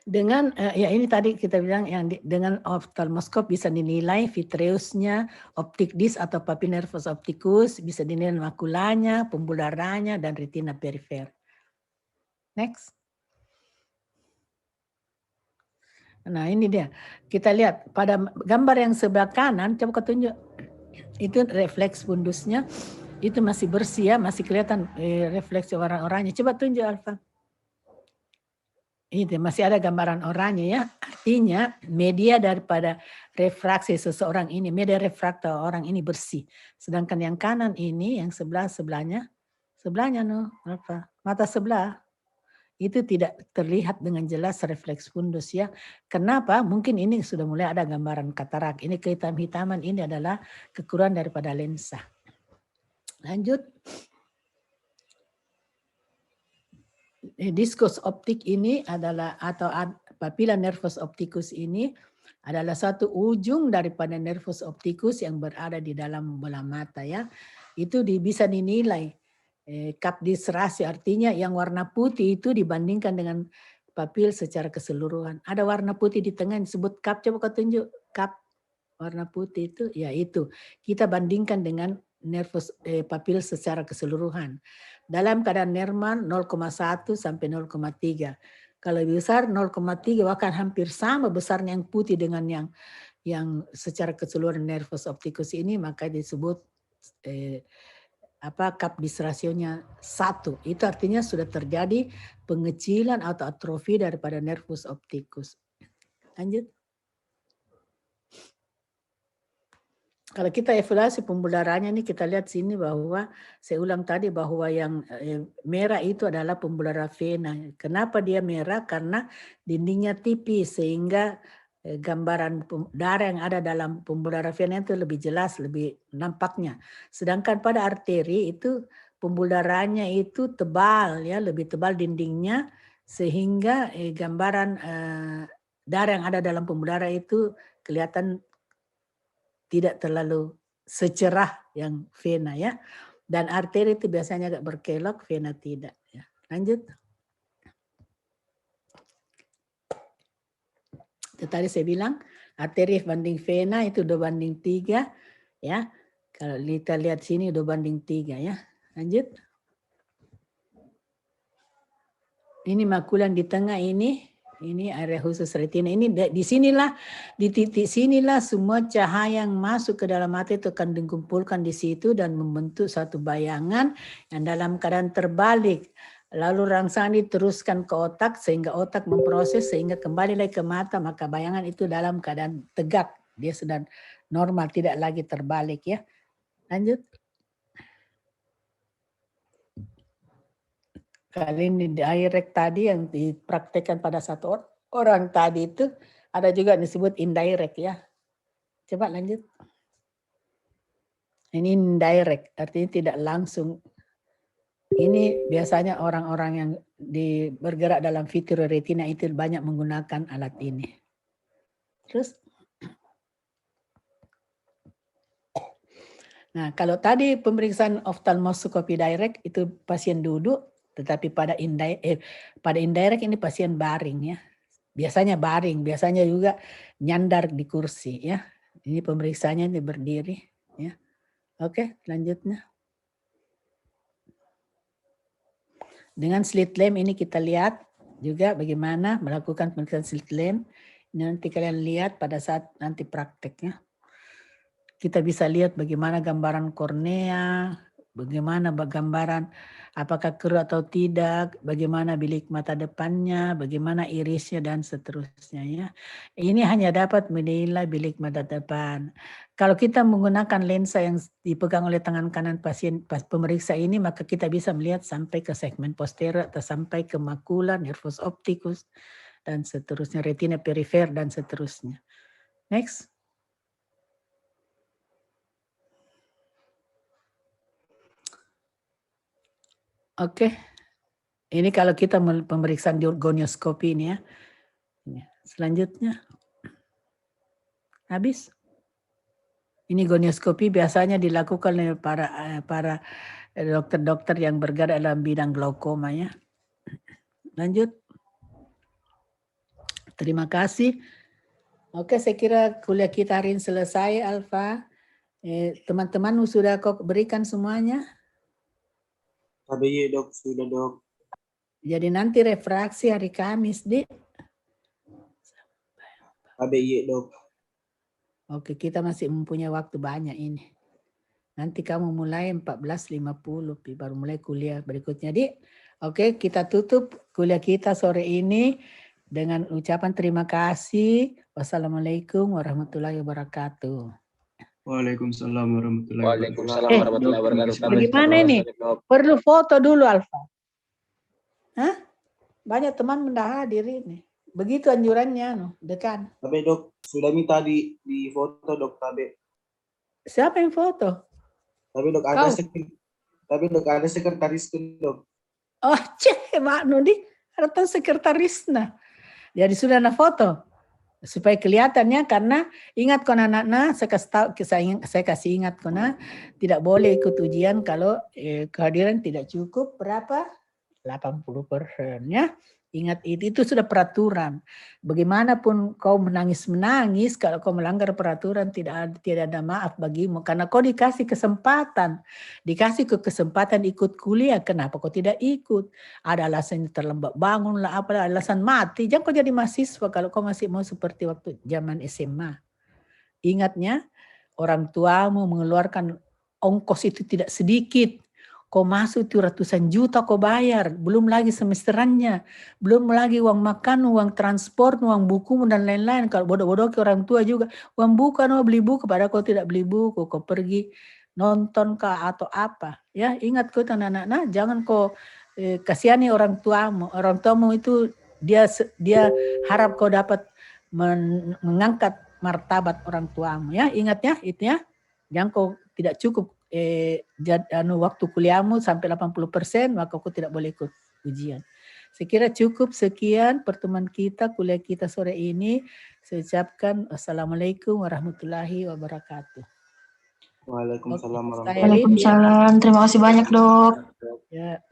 Dengan ya ini tadi kita bilang yang dengan oftalmoskop bisa dinilai vitreusnya, optic disc atau papil nervus opticus, bisa dinilai makulanya, pembuluh darahnya dan retina perifer. Next. Nah ini dia, kita lihat pada gambar yang sebelah kanan, coba kau tunjuk, itu refleks fundusnya, itu masih bersih ya, masih kelihatan refleksi orang-orangnya. Coba tunjuk Alfa. Itu masih ada gambaran oranye ya. Artinya media daripada refraksi seseorang ini, media refraktor orang ini bersih. Sedangkan yang kanan ini, yang sebelahnya no, apa? Mata sebelah itu tidak terlihat dengan jelas refleks fundus ya. Kenapa? Mungkin ini sudah mulai ada gambaran katarak. Ini kehitam-hitaman ini adalah kekurangan daripada lensa. Lanjut. Diskus optik ini adalah atau papilla nervus opticus ini adalah satu ujung daripada nervus opticus yang berada di dalam bola mata ya. Itu bisa dinilai cup disrasi, artinya yang warna putih itu dibandingkan dengan papil secara keseluruhan. Ada warna putih di tengah yang disebut cup, coba kau tunjuk cup warna putih itu, ya itu. Kita bandingkan dengan nervus papil secara keseluruhan. Dalam keadaan normal 0,1 sampai 0,3. Kalau lebih besar 0,3 bahkan hampir sama besarnya yang putih dengan yang secara keseluruhan nervus opticus ini, maka disebut cup disrasionya 1. Itu artinya sudah terjadi pengecilan atau atrofi daripada nervus opticus. Lanjut. Kalau kita evaluasi pembuluh darahnya ini kita lihat sini bahwa saya ulang tadi bahwa yang merah itu adalah pembuluh darah vena. Kenapa dia merah? Karena dindingnya tipis sehingga gambaran darah yang ada dalam pembuluh darah vena itu lebih jelas, lebih nampaknya. Sedangkan pada arteri itu pembuluh darahnya itu tebal ya, lebih tebal dindingnya sehingga gambaran darah yang ada dalam pembuluh darah itu kelihatan tidak terlalu secerah yang vena ya. Dan arteri itu biasanya agak berkelok, vena tidak ya. Lanjut. Itu tadi saya bilang arteri banding vena itu 2:3 ya. Kalau kita lihat sini 2:3 ya. Lanjut. Ini makula yang di tengah ini area khusus retina. Ini di sinilah, di titik sinilah semua cahaya yang masuk ke dalam mata itu akan dikumpulkan di situ dan membentuk satu bayangan yang dalam keadaan terbalik. Lalu rangsangan diteruskan ke otak sehingga otak memproses sehingga kembali lagi ke mata, maka bayangan itu dalam keadaan tegak. Dia sedang normal, tidak lagi terbalik ya. Lanjut. Kali ini direct tadi yang dipraktekkan pada satu orang tadi itu ada juga disebut indirect ya. Coba lanjut. Ini indirect, artinya tidak langsung. Ini biasanya orang-orang yang bergerak dalam vitreoretina itu banyak menggunakan alat ini. Terus, nah kalau tadi pemeriksaan oftalmoskopi direct itu pasien duduk. Tetapi pada indirect ini pasien baring ya. Biasanya baring, biasanya juga nyandar di kursi ya. Ini pemeriksaannya ini berdiri ya. Oke, selanjutnya. Dengan slit lamp ini kita lihat juga bagaimana melakukan pemeriksaan slit lamp. Ini nanti kalian lihat pada saat nanti prakteknya. Kita bisa lihat bagaimana gambaran kornea, bagaimana gambaran apakah keruh atau tidak, bagaimana bilik mata depannya, bagaimana irisnya dan seterusnya ya. Ini hanya dapat menilai bilik mata depan. Kalau kita menggunakan lensa yang dipegang oleh tangan kanan pasien pemeriksa ini, maka kita bisa melihat sampai ke segmen posterior atau sampai ke makula, nervus opticus dan seterusnya, retina perifer dan seterusnya. Next. Oke, ini kalau kita pemeriksaan di gonioskopi ini ya. Selanjutnya, habis. Ini gonioskopi biasanya dilakukan oleh para dokter-dokter yang bergerak dalam bidang glaukoma ya. Lanjut. Terima kasih. Oke, saya kira kuliah kita hari ini selesai, Alfa. Teman-teman sudah kok berikan semuanya? KBY dok, sudah dok. Jadi nanti refraksi hari Kamis, Dik. KBY dok. Oke, kita masih mempunyai waktu banyak ini. Nanti kamu mulai 14.50 baru mulai kuliah berikutnya, Dik. Oke, kita tutup kuliah kita sore ini dengan ucapan terima kasih. Wassalamualaikum warahmatullahi wabarakatuh. Waalaikumsalam warahmatullahi wabarakatuh. Waalaikumsalam warahmatullahi wabarakatuh. Bagaimana ini? Perlu foto dulu, Alfa. Hah? Banyak teman mendah hadir ini. Begitu anjurannya, dekan. Tapi dok, sudah minta di foto dok, Siapa yang foto? tapi dok ada sekretaris dok. Oh, Mak Nudi, ada sekretarisnya. Jadi sudah ada foto. Supaya kelihatannya, karena ingat kona anak-anak, saya kasih ingat kona, tidak boleh ikut ujian kalau kehadiran tidak cukup berapa? 80% ya. Ingat itu sudah peraturan. Bagaimanapun kau menangis, kalau kau melanggar peraturan tidak ada maaf bagimu. Karena kau dikasih kesempatan ikut kuliah. Kenapa kau tidak ikut? Ada alasan terlambat bangun lah, apa alasan mati. Jangan kau jadi mahasiswa kalau kau masih mau seperti waktu zaman SMA. Ingatnya, orang tuamu mengeluarkan ongkos itu tidak sedikit. Kau masuk itu ratusan juta kau bayar, belum lagi semesterannya, belum lagi uang makan, uang transport, uang buku dan lain-lain. Kalau bodoh-bodoh ke orang tua juga, uang buku, beli buku, padahal kau tidak beli buku, kau pergi nonton kah atau apa. Ya, ingat kau anak-anak, jangan kau kasihani orang tuamu. Orang tuamu itu dia harap kau dapat mengangkat martabat orang tuamu. Ya, ingat ya, itu ya. Jangan kau tidak cukup waktu kuliahmu sampai 80%, maka aku tidak boleh ikut ujian. Sekira cukup sekian pertemuan kita, kuliah kita sore ini. Saya ucapkan assalamualaikum warahmatullahi wabarakatuh. Waalaikumsalam warahmatullahi Waalaikumsalam. Terima kasih banyak, Dok. Ya.